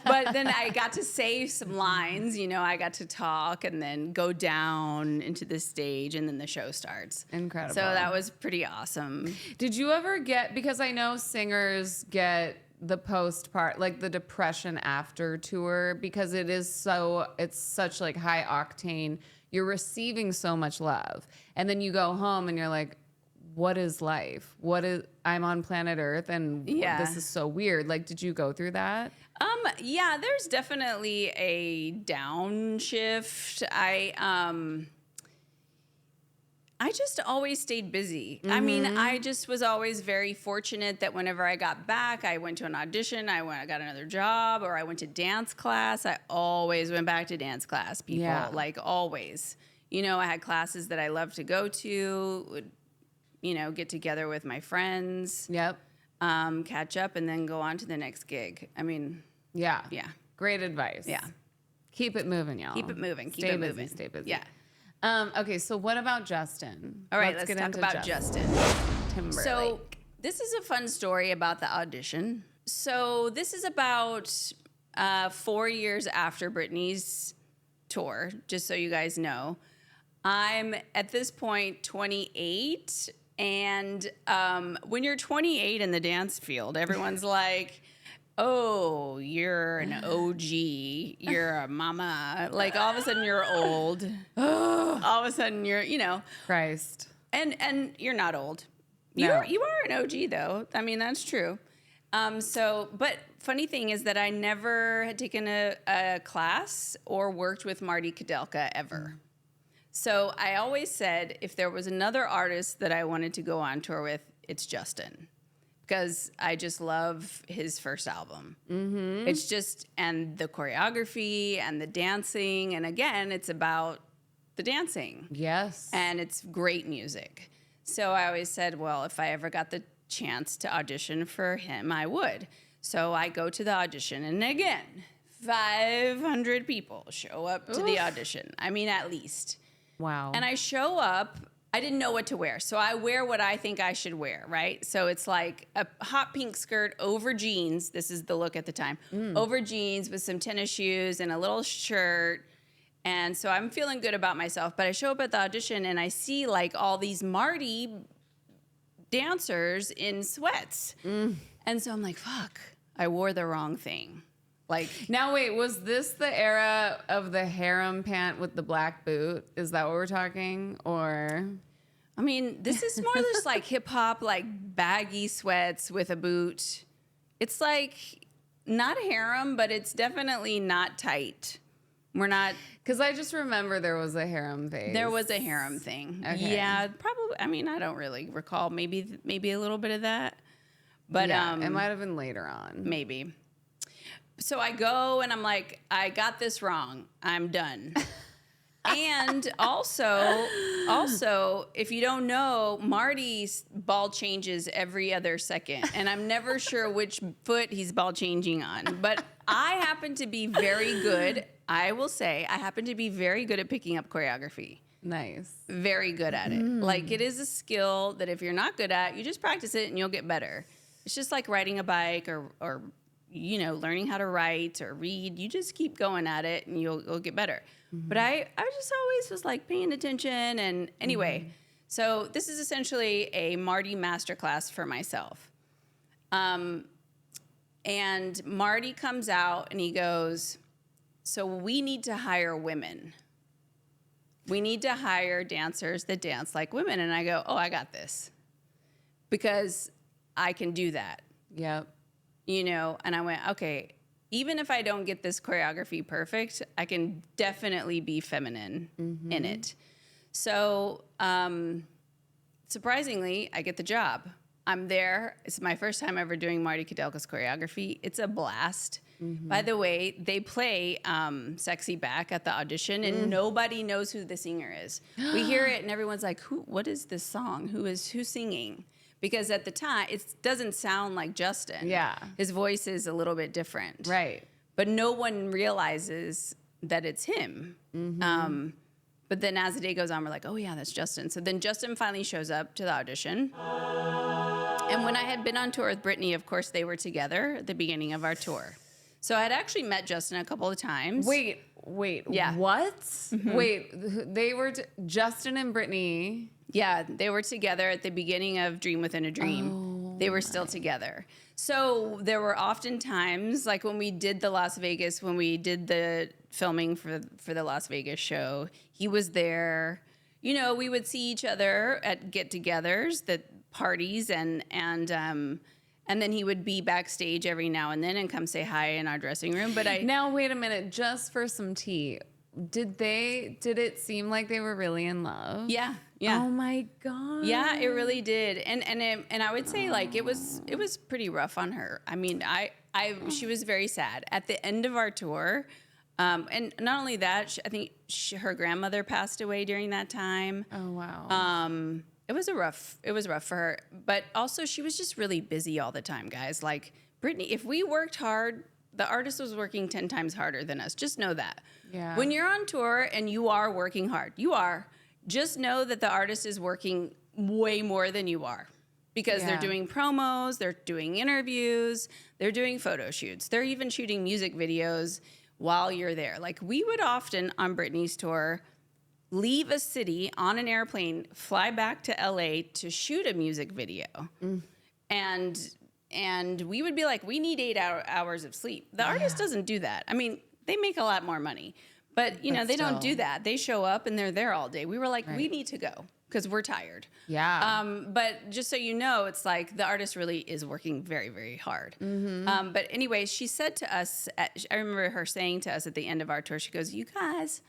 But then I got to say some lines, I got to talk, and then go down into the stage, and then the show starts. Incredible. So that was pretty awesome. Did you ever because I know singers get the post part, like the depression after tour, because it's such like high octane. You're receiving so much love. And then you go home and you're like, what is life? I'm on planet Earth and this is so weird. Like, did you go through that? Yeah, there's definitely a downshift. I just always stayed busy. I just was always very fortunate that whenever I got back, I went to an audition, I got another job, or I went to dance class. I always went back to dance class, people, like always. I had classes that I loved to go to, would, get together with my friends. Yep. Catch up, and then go on to the next gig. Yeah. Yeah. Great advice. Yeah. Keep it moving, y'all. Keep it moving. Stay busy. Yeah. Okay, so what about Justin? All right, let's talk about Justin. Timberlake. So This is a fun story about the audition. So this is about 4 years after Britney's tour, just so you guys know. I'm at this point 28, and when you're 28 in the dance field, everyone's like, oh, you're an OG, you're a mama. Like all of a sudden you're old. All of a sudden you're, Christ. and you're not old. No. You are an OG though. I mean, that's true. But funny thing is that I never had taken a class or worked with Marty Kudelka ever. So I always said if there was another artist that I wanted to go on tour with, it's Justin. Because I just love his first album. Mm-hmm. It's just, and the choreography and the dancing. And again, it's about the dancing. Yes. And it's great music. So I always said, well, if I ever got the chance to audition for him, I would. So I go to the audition. And again, 500 people show up to the audition. I mean, at least. Wow. And I show up. I didn't know what to wear. So I wear what I think I should wear, right? So it's like a hot pink skirt over jeans. This is the look at the time. Over jeans with some tennis shoes and a little shirt. And so I'm feeling good about myself. But I show up at the audition and I see like all these Marty dancers in sweats. And so I'm like, fuck, I wore the wrong thing. Like, now wait, was this the era of the harem pant with the black boot? Is that what we're talking? Or I mean, this is more just like hip hop, like baggy sweats with a boot. It's like not harem, but it's definitely not tight. We're not, because I just remember there was a harem phase. there was a harem thing. Okay. Yeah, probably. I mean, I don't really recall. Maybe a little bit of that. But yeah, it might have been later on. maybe. So I go and I'm like, I got this wrong. I'm done. And also, if you don't know, Marty's ball changes every other second. And I'm never sure which foot he's ball changing on. But I happen to be very good. I will say I happen to be very good at picking up choreography. Nice. Very good at it. Like it is a skill that if you're not good at, you just practice it and you'll get better. It's just like riding a bike or learning how to write or read. You just keep going at it and you'll get better. But I just always was like paying attention. And anyway, so this is essentially a Marty masterclass for myself. And Marty comes out and he goes, so we need to hire women. We need to hire dancers that dance like women. And I go, oh, I got this. Because I can do that. Yep. And I went, okay, even if I don't get this choreography perfect, I can definitely be feminine in it. So surprisingly, I get the job. I'm there. It's my first time ever doing Marty Kudelka's choreography. It's a blast. By the way, they play Sexy Back at the audition, and nobody knows who the singer is. We hear it, and everyone's like, what is this song? Who's singing? Because at the time, it doesn't sound like Justin. Yeah. His voice is a little bit different. Right. But no one realizes that it's him. But then as the day goes on, we're like, oh, yeah, that's Justin. So then Justin finally shows up to the audition. And when I had been on tour with Britney, of course, they were together at the beginning of our tour. So I'd actually met Justin a couple of times. Wait. Yeah. What? Wait, they were Justin and Britney. Yeah, they were together at the beginning of Dream Within a Dream. Oh, they were still together. So there were often times, like when we did the filming for the Las Vegas show, he was there. We would see each other at get-togethers, parties, and then he would be backstage every now and then and come say hi in our dressing room. But Now wait a minute, just for some tea. Did it seem like they were really in love? Yeah. Oh my God. Yeah, it really did. And I would say like it was pretty rough on her. I mean, she was very sad at the end of our tour. And not only that, I think her grandmother passed away during that time. Oh wow. It was rough for her, but also she was just really busy all the time, guys. Like Britney, if we worked hard, the artist was working 10 times harder than us. Just know that. Yeah. When you're on tour and you are working hard, just know that the artist is working way more than you are. because they're doing promos, they're doing interviews, they're doing photo shoots. They're even shooting music videos while you're there. Like we would often on Britney's tour leave a city on an airplane, fly back to LA to shoot a music video. And we would be like, we need 8 hours of sleep. The artist doesn't do that. I mean, they make a lot more money, but you know, they don't do that. They show up and they're there all day. We were like, we need to go because we're tired. Yeah. But just so you know, it's like the artist really is working very, very hard. But anyway, she said to us, I remember her saying to us at the end of our tour, she goes, you guys,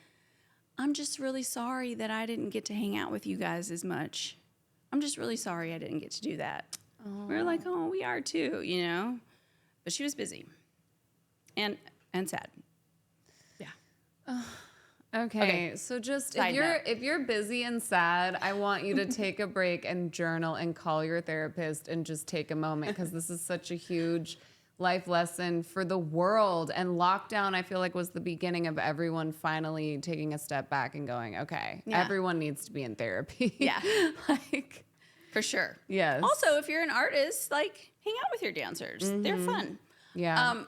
I'm just really sorry that I didn't get to hang out with you guys as much. I'm just really sorry I didn't get to do that. We were like, oh, we are too, you know? But she was busy and sad. Yeah. Okay, so just if you're busy and sad, I want you to take a break and journal and call your therapist and just take a moment because this is such a huge life lesson for the world. And lockdown, I feel like, was the beginning of everyone finally taking a step back and going, okay, everyone needs to be in therapy. Yeah. Like, for sure. yes. Also, if you're an artist, like hang out with your dancers. They're fun. Yeah.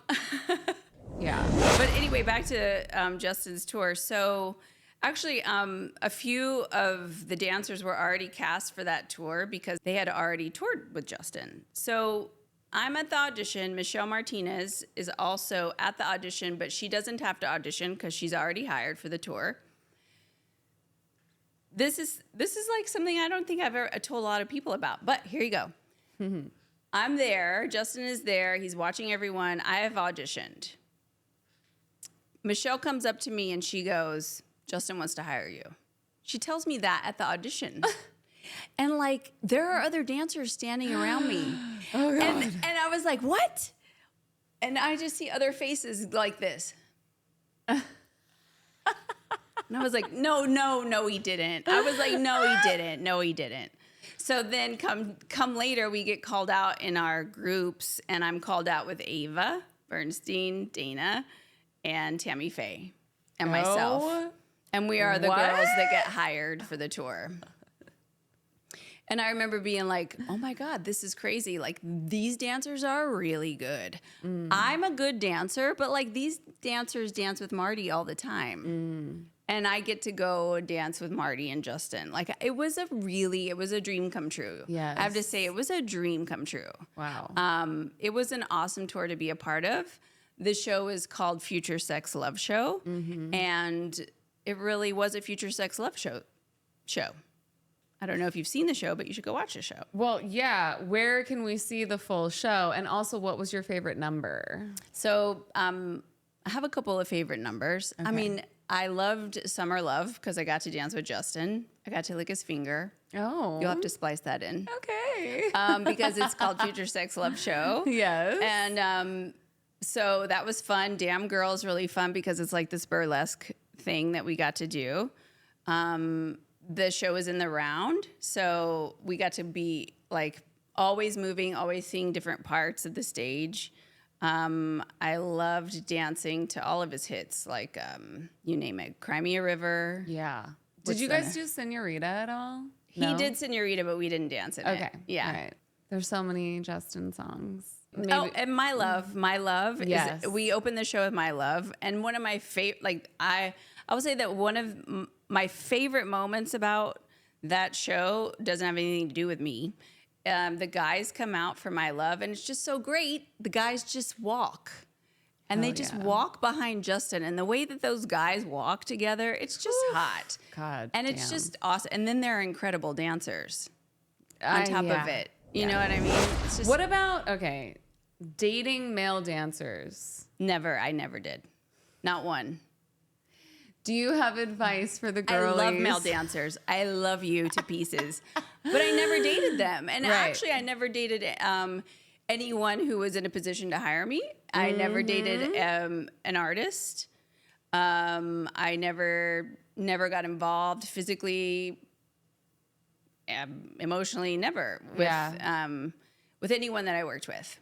Yeah. But anyway, back to Justin's tour. So actually, a few of the dancers were already cast for that tour because they had already toured with Justin. So I'm at the audition. Michelle Martinez is also at the audition, but she doesn't have to audition because she's already hired for the tour. This is like something I don't think I've ever told a lot of people about, but here you go. I'm there. Justin is there. He's watching everyone. I have auditioned. Michelle comes up to me and she goes, Justin wants to hire you. She tells me that at the audition. And like, there are other dancers standing around me. Oh, God. And I was like, what? And I just see other faces like this. And I was like, no, he didn't. I was like, no, he didn't. So then come later, we get called out in our groups, and I'm called out with Ava Bernstein, Dana, and Tammy Faye, and myself. And we are the girls that get hired for the tour. And I remember being like, oh my God, this is crazy. Like, these dancers are really good. I'm a good dancer, but like these dancers dance with Marty all the time. And I get to go dance with Marty and Justin. Like, it was a dream come true. Yes. I have to say, it was a dream come true. Wow. It was an awesome tour to be a part of. The show is called Future Sex Love Show. And it really was a future sex love show. I don't know if you've seen the show, but you should go watch the show. Well, yeah. Where can we see the full show? And also, what was your favorite number? So I have a couple of favorite numbers. Okay. I mean, I loved Summer Love because I got to dance with Justin. I got to lick his finger. Oh. You'll have to splice that in. Okay. Because it's called Future Sex Love Show. Yes. And so that was fun. Damn Girl is really fun because it's like this burlesque thing that we got to do. The show is in the round, so we got to be like always moving, always seeing different parts of the stage. I loved dancing to all of his hits, like you name it, Cry Me a River. Yeah. Did you guys do Senorita at all? He did Senorita, but we didn't dance in it. Okay. Yeah. All right. There's so many Justin songs. Maybe. Oh, and My Love. Yes. We opened the show with My Love, and one of my favorite, like I would say that one of my favorite moments about that show doesn't have anything to do with me. The guys come out for My Love, and it's just so great. The guys just walk, and they just walk behind Justin, and the way that those guys walk together, it's just hot. God, and it's just awesome. And then they're incredible dancers on top of it. You know what I mean? It's just, what about dating male dancers? Never. I never did. Not one. Do you have advice for the girlies? I love male dancers. I love you to pieces. But I never dated them. And actually, I never dated anyone who was in a position to hire me. I never dated an artist. I never got involved physically, emotionally, never with anyone that I worked with.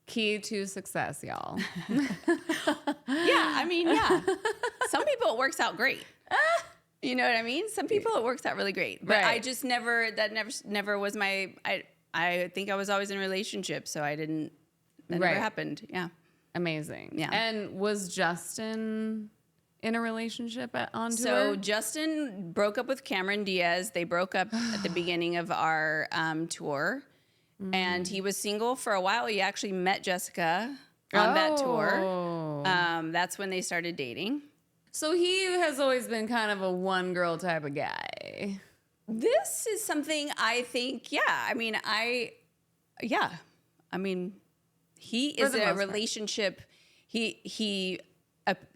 Key to success, y'all. I mean, some people it works out great. You know what I mean? Some people it works out really great. But I just never was my I think I was always in a relationship, so that never happened. Yeah. Amazing. Yeah. And was Justin in a relationship on tour? So Justin broke up with Cameron Diaz. They broke up at the beginning of our tour. And he was single for a while. He actually met Jessica on that tour. That's when they started dating. So he has always been kind of a one-girl type of guy. This is something I think, I mean, he is a relationship. He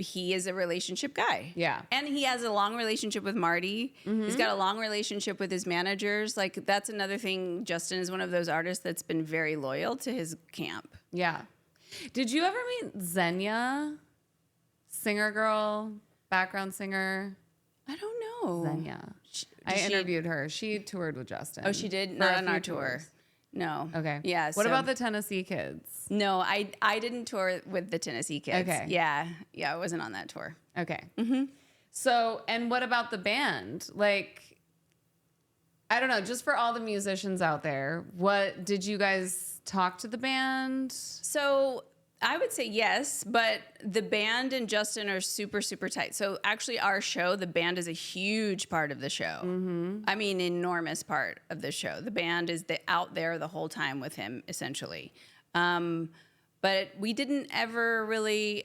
is a relationship guy. Yeah. And he has a long relationship with Marty. He's got a long relationship with his managers. Like, that's another thing. Justin is one of those artists that's been very loyal to his camp. Yeah. Did you ever meet Xenia? Singer girl, background singer? I don't know. Xenia. I interviewed her. She toured with Justin. Oh, she did? Not on our tour. No. Okay. Yeah. What about the Tennessee Kids? No, I didn't tour with the Tennessee Kids. Okay. Yeah. I wasn't on that tour. Okay. So, and what about the band? Like, I don't know, just for all the musicians out there, what did you guys talk to the band? So I would say yes, but the band and Justin are super, super tight. So actually our show, the band is a huge part of the show. I mean, enormous part of the show. The band is out there the whole time with him, essentially. But we didn't ever really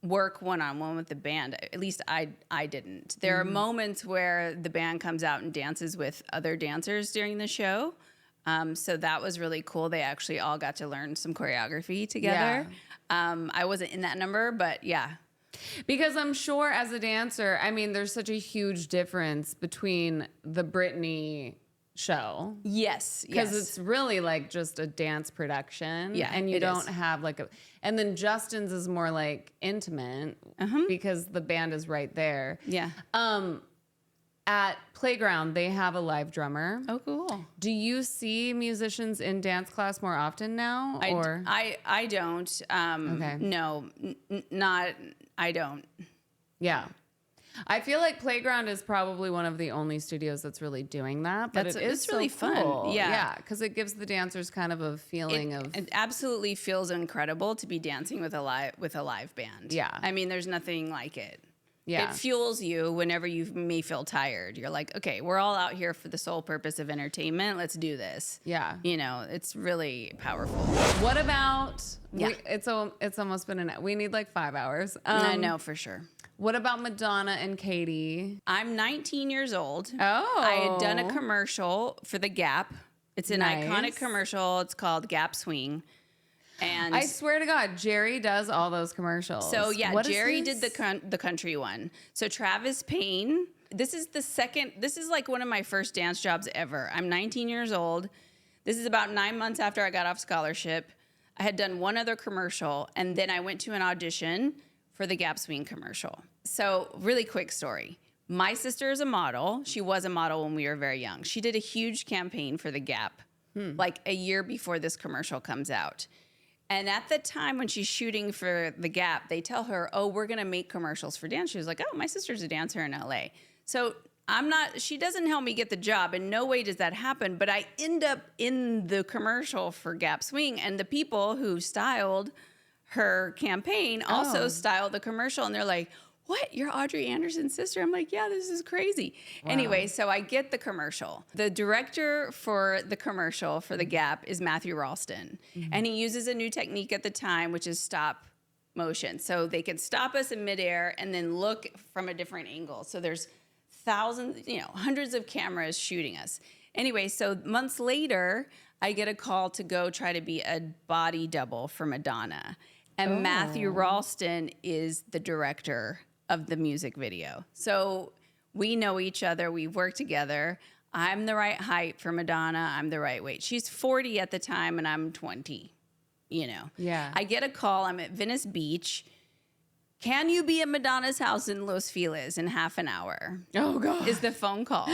work one-on-one with the band. At least I didn't. There are moments where the band comes out and dances with other dancers during the show. So that was really cool. They actually all got to learn some choreography together. I wasn't in that number, but yeah. Because I'm sure as a dancer, I mean, there's such a huge difference between the Britney show. Yes. Because it's really like just a dance production. Yeah. And you don't have like and then Justin's is more like intimate because the band is right there. Yeah. At Playground, they have a live drummer. Oh, cool. Do you see musicians in dance class more often now? I don't. Okay. No, not. I don't. Yeah. I feel like Playground is probably one of the only studios that's really doing that, but it's really fun. Cool. Yeah, because it gives the dancers kind of a feeling of. It absolutely feels incredible to be dancing with a live band. Yeah. I mean, there's nothing like it. Yeah. It fuels you whenever you may feel tired. You're like, okay, we're all out here for the sole purpose of entertainment. Let's do this. Yeah. You know, it's really powerful. What about? Yeah. It's almost been we need like 5 hours. I know for sure. What about Madonna and Katie? I'm 19 years old. Oh. I had done a commercial for the Gap. It's an iconic commercial. It's called Gap Swing. And I swear to God, Jerry does all those commercials. So yeah, Jerry did the country one. So Travis Payne, this is like one of my first dance jobs ever. I'm 19 years old. This is about 9 months after I got off scholarship. I had done one other commercial, and then I went to an audition for the Gap Swing commercial. So really quick story. My sister is a model. She was a model when we were very young. She did a huge campaign for the Gap, like a year before this commercial comes out. And at the time when she's shooting for the Gap, they tell her, oh, we're going to make commercials for dance. She was like, oh, my sister's a dancer in LA. So she doesn't help me get the job. In no way does that happen. But I end up in the commercial for Gap Swing. And the people who styled her campaign also styled the commercial. And they're like, what? You're Audrey Anderson's sister? I'm like, yeah, this is crazy. Wow. Anyway, so I get the commercial. The director for the commercial for the Gap is Matthew Ralston. And he uses a new technique at the time, which is stop motion. So they can stop us in midair and then look from a different angle. So there's hundreds of cameras shooting us. Anyway, so months later, I get a call to go try to be a body double for Madonna. And Matthew Ralston is the director of the music video. So we know each other. We've worked together. I'm the right height for Madonna. I'm the right weight. She's 40 at the time, and I'm 20, Yeah. I get a call. I'm at Venice Beach. Can you be at Madonna's house in Los Feliz in half an hour? Oh, God. Is the phone call.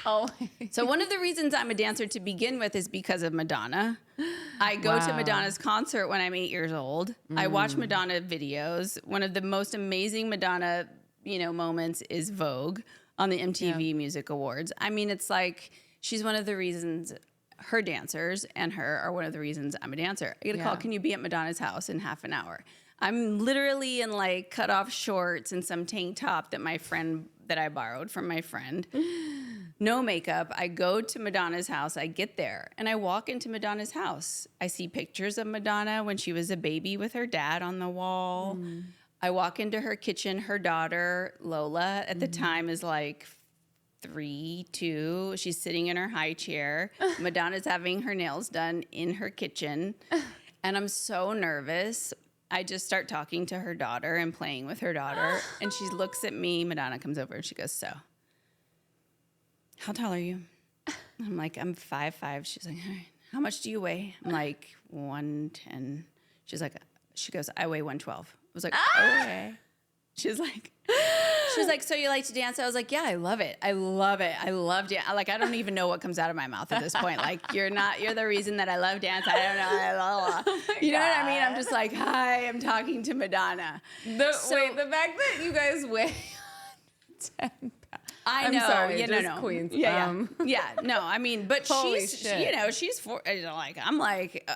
Oh. So one of the reasons I'm a dancer to begin with is because of Madonna. I go to Madonna's concert when I'm 8 years old. I watch Madonna videos. One of the most amazing Madonna, moments is Vogue on the MTV Music Awards. I mean, it's like she's one of the reasons her dancers and her are one of the reasons I'm a dancer. I get a call, can you be at Madonna's house in half an hour? I'm literally in like cut off shorts and some tank top that I borrowed from my friend. No makeup. I go to Madonna's house. I get there and I walk into Madonna's house. I see pictures of Madonna when she was a baby with her dad on the wall. I walk into her kitchen. Her daughter, Lola, at the time is like 3, 2. She's sitting in her high chair. Madonna's having her nails done in her kitchen. And I'm so nervous. I just start talking to her daughter and playing with her daughter. And she looks at me. Madonna comes over and she goes, so, how tall are you? I'm like, I'm 5'5". She's like, all right. How much do you weigh? I'm like, 110. She goes, I weigh 112. I was like, okay. She's like, so you like to dance? I was like, yeah, I love it. I love it. I love dance. Like, I don't even know what comes out of my mouth at this point. Like, you're the reason that I love dance. I don't know. You know what I mean? I'm just like, hi, I'm talking to Madonna. The fact that you guys weigh 10 pounds. I know. I'm sorry, yeah, just no. Queens. Yeah. No, I mean, but Holy she's, shit. she's I'm like,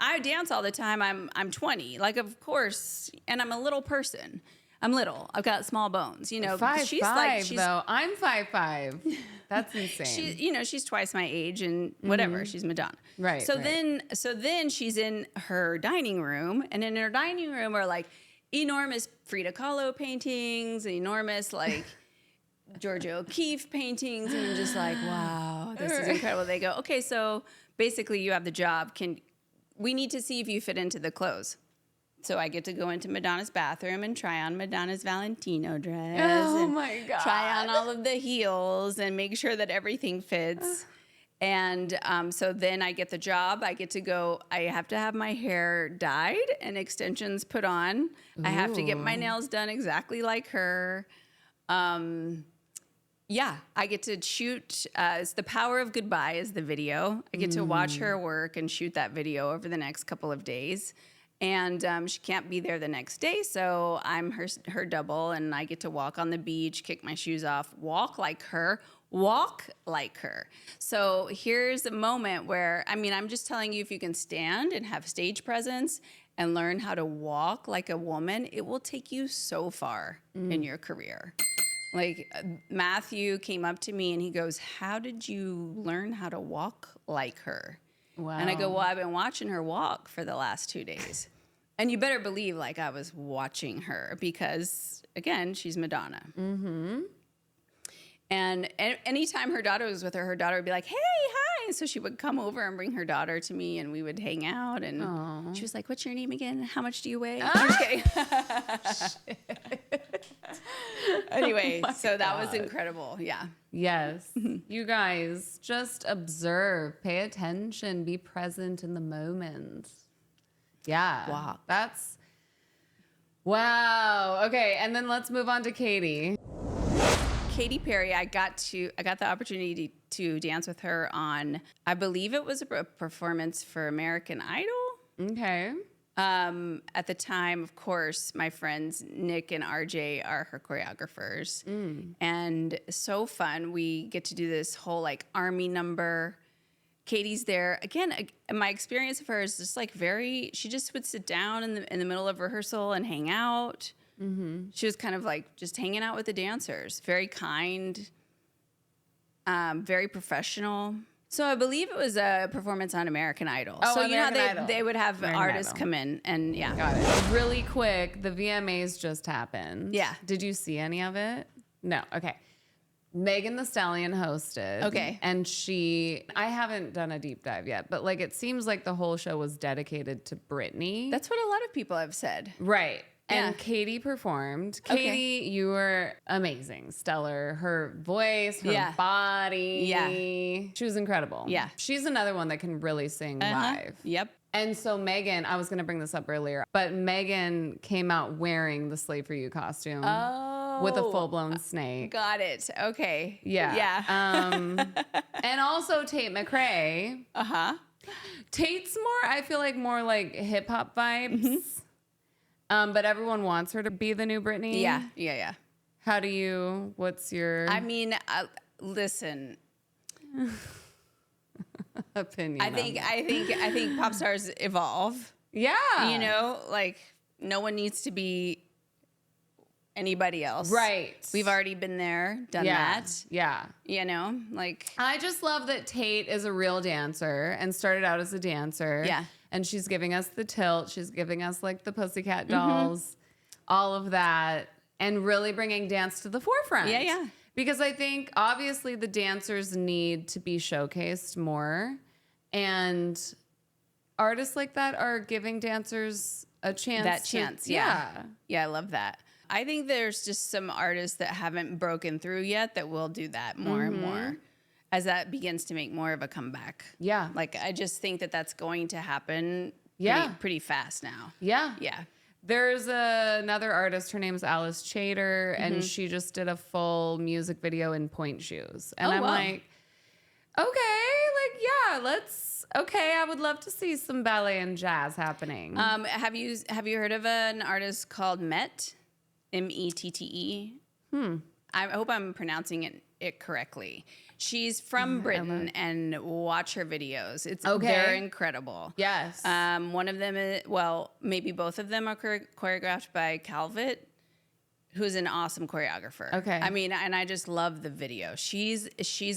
I dance all the time. I'm 20. Like, of course, and I'm a little person. I'm little. I've got small bones, you know. 5'5", though. I'm 5'5". That's insane. She's twice my age and whatever. She's Madonna. Right. So then she's in her dining room, and in her dining room are like enormous Frida Kahlo paintings, enormous like Georgia O'Keeffe paintings, and I'm just like, wow, this is incredible. They go, okay, so basically you have the job. We need to see if you fit into the clothes. So I get to go into Madonna's bathroom and try on Madonna's Valentino dress. Oh and my God. Try on all of the heels and make sure that everything fits. And so then I get the job. I get to go. I have to have my hair dyed and extensions put on. Ooh. I have to get my nails done exactly like her. Yeah, I get to shoot. It's The Power of Goodbye is the video. I get to watch her work and shoot that video over the next couple of days. And she can't be there the next day, so I'm her double, and I get to walk on the beach, kick my shoes off, walk like her. So here's a moment where, I'm just telling you, if you can stand and have stage presence and learn how to walk like a woman, it will take you so far in your career. Like, Matthew came up to me and he goes, how did you learn how to walk like her? Wow. And I go, well, I've been watching her walk for the last 2 days. And you better believe, like, I was watching her because, again, she's Madonna. Mm-hmm. And anytime her daughter was with her daughter would be like, hey, hi. And so she would come over and bring her daughter to me, and we would hang out. And Aww. She was like, what's your name again? How much do you weigh? I'm just kidding. Anyway, so that was incredible. Yeah. Yes. You guys, just observe, pay attention, be present in the moment. Yeah. Wow. Wow. Okay. And then let's move on to Katy. Katy Perry, I got the opportunity to dance with her on, I believe it was a performance for American Idol. Okay. At the time, of course, my friends Nick and RJ are her choreographers. And so fun. We get to do this whole like army number. Katy's there. Again, my experience of her is just like she just would sit down in the middle of rehearsal and hang out. Mm-hmm. She was kind of like just hanging out with the dancers. Very kind, very professional. So I believe it was a performance on American Idol. Oh, so American you know Idol. they would have American artists Idol. come in and yeah. Got it. Really quick, the VMAs just happened. Yeah. Did you see any of it? No. Okay. Megan Thee Stallion hosted. Okay. And I haven't done a deep dive yet, but like it seems like the whole show was dedicated to Britney. That's what a lot of people have said. Right. And Yeah. Katy performed. Katy, you were amazing, stellar. Her voice, her body. Yeah. She was incredible. Yeah. She's another one that can really sing live. Yep. And so Megan, I was going to bring this up earlier, but Megan came out wearing the Slave For You costume. Oh. With a full-blown snake. Got it. Okay. Yeah. Yeah. And also Tate McRae. Uh-huh. Tate's I feel like more like hip-hop vibes. Mm-hmm. But everyone wants her to be the new Britney. Yeah. What's your... Listen. opinion. I think pop stars evolve. Yeah. You know, like no one needs to be anybody else. Right. We've already been there, done that. Yeah. You know, like I just love that Tate is a real dancer and started out as a dancer. Yeah. And she's giving us the tilt. She's giving us like the Pussycat Dolls, all of that, and really bringing dance to the forefront. Yeah, yeah. Because I think obviously the dancers need to be showcased more. And artists like that are giving dancers a chance. that chance. Yeah. Yeah, I love that. I think there's just some artists that haven't broken through yet that will do that more and more as that begins to make more of a comeback. Yeah. Like, I just think that that's going to happen pretty fast now. Yeah. Yeah. There's another artist. Her name's Alice Chater, and she just did a full music video in pointe shoes. And I'm wow. like, okay, like, yeah, okay, I would love to see some ballet and jazz happening. Have you heard of an artist called Mette? Mette? I hope I'm pronouncing it correcttly. She's from Britain, and watch her videos. They're incredible. Yes. One of them is, well, maybe both of them are choreographed by Calvert, who's an awesome choreographer. Okay. I mean, and I just love the video. She's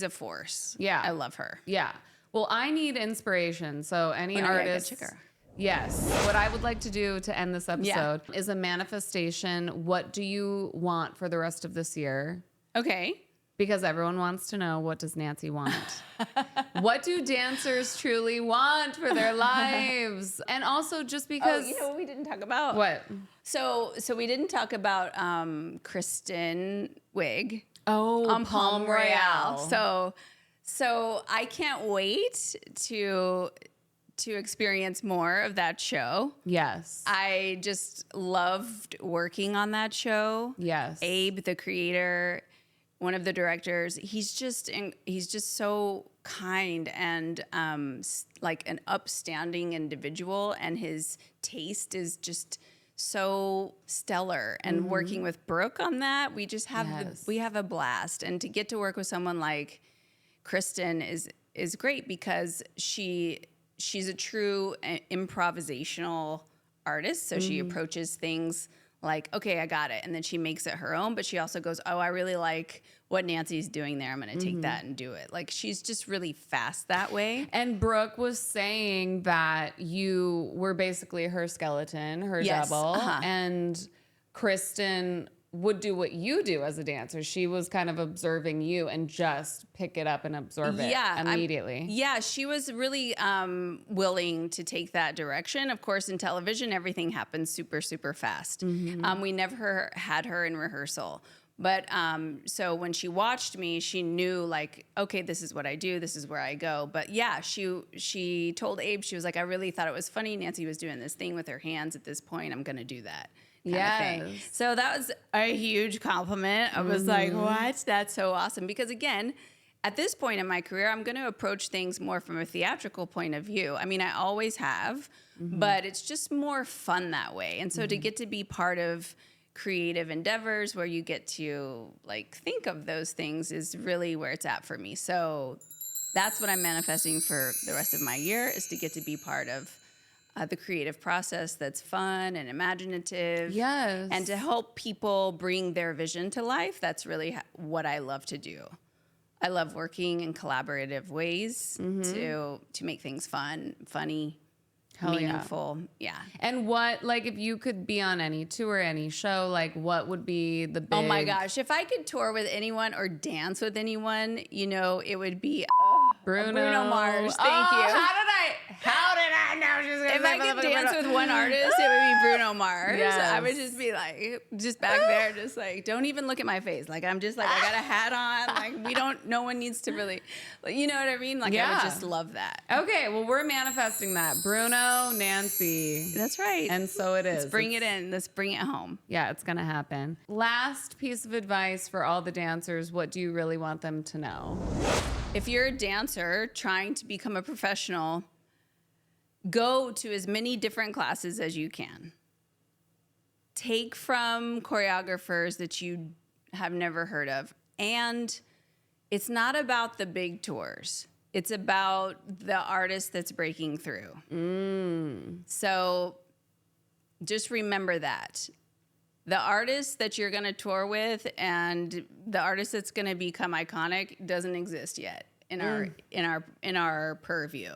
a force. Yeah. I love her. Yeah. Well, I need inspiration. So any artist. Check her. Yes. What I would like to do to end this episode is a manifestation. What do you want for the rest of this year? Okay. Because everyone wants to know, what does Nanci want? What do dancers truly want for their lives? And also just because... Oh, you know what we didn't talk about? What? So we didn't talk about Kristen Wiig. Oh, on Palm Royale. So I can't wait to experience more of that show. Yes. I just loved working on that show. Yes. Abe, the creator, one of the directors, he's just so kind and like an upstanding individual, and his taste is just so stellar. And working with Brooke on that, we just have we have a blast. And to get to work with someone like Kristen is great because she's a true improvisational artist. So she approaches things like, okay, I got it. And then she makes it her own. But she also goes, oh, I really like what Nanci's doing there. I'm going to take that and do it. Like, she's just really fast that way. And Brooke was saying that you were basically her skeleton, her double. And Kristen would do what you do as a dancer. She was kind of observing you and just pick it up and absorb it immediately. She was really willing to take that direction. Of course, in television, everything happens super, super fast. We never had her in rehearsal. But so when she watched me, she knew, like, okay, this is what I do. This is where I go. But yeah, she told Abe, she was like, I really thought it was funny. Nanci was doing this thing with her hands at this point. I'm going to do that. Kind of thing. So that was a huge compliment. I was like, what? That's so awesome. Because again, at this point in my career, I'm going to approach things more from a theatrical point of view. I mean, I always have, but it's just more fun that way. And so to get to be part of creative endeavors where you get to like think of those things is really where it's at for me. So that's what I'm manifesting for the rest of my year, is to get to be part of the creative process that's fun and imaginative. Yes. And to help people bring their vision to life. That's really what I love to do. I love working in collaborative ways to make things fun, funny, meaningful. Yeah. And what, like, if you could be on any tour, any show, like, what would be the big... Oh my gosh. If I could tour with anyone or dance with anyone, you know, it would be Bruno Mars. Thank you. How did I know she was going to If I could dance with one artist, it would be Bruno Mars. Yes. I would just be like, just back there, just like, don't even look at my face. Like, I'm just like, I got a hat on. Like, no one needs to really, you know what I mean? Like, I would just love that. Okay, well, we're manifesting that. Bruno, Nanci. That's right. And so it is. Let's bring it in. Let's bring it home. Yeah, it's going to happen. Last piece of advice for all the dancers. What do you really want them to know? If you're a dancer trying to become a professional, go to as many different classes as you can. Take from choreographers that you have never heard of. And it's not about the big tours. It's about the artist that's breaking through. So just remember that. The artist that you're going to tour with and the artist that's going to become iconic doesn't exist yet in our purview.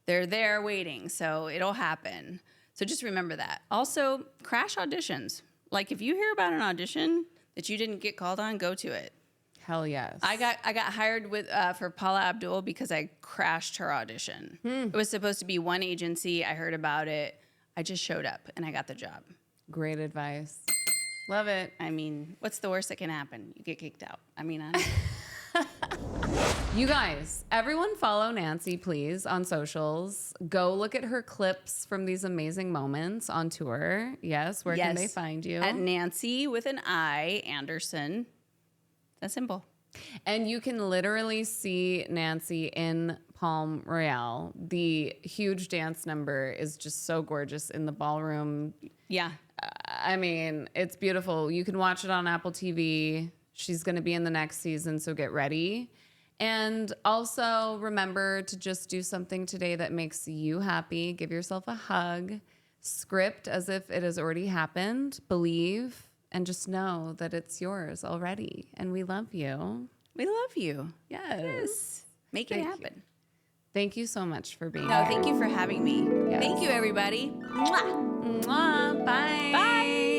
They're there waiting, so it'll happen. So just remember that. Also, crash auditions. Like if you hear about an audition that you didn't get called on, go to it. Hell yes. I got hired for Paula Abdul because I crashed her audition. It was supposed to be one agency. I heard about it. I just showed up and I got the job. Great advice. Love it. I mean, what's the worst that can happen? You get kicked out. I mean, I You guys, everyone follow Nanci, please, on socials. Go look at her clips from these amazing moments on tour. Yes, where can they find you? At Nanci with an I, Anderson. That's simple. And you can literally see Nanci in Palm Royale. The huge dance number is just so gorgeous in the ballroom. Yeah. I mean, it's beautiful. You can watch it on Apple TV. She's going to be in the next season, so get ready. And also remember to just do something today that makes you happy. Give yourself a hug. Script as if it has already happened. Believe. And just know that it's yours already. And we love you. We love you. Yes. Make it happen. Thank you so much for being No, here. thank you for having me. Yes. Thank you, everybody. Mwah. Mwah. Bye. Bye.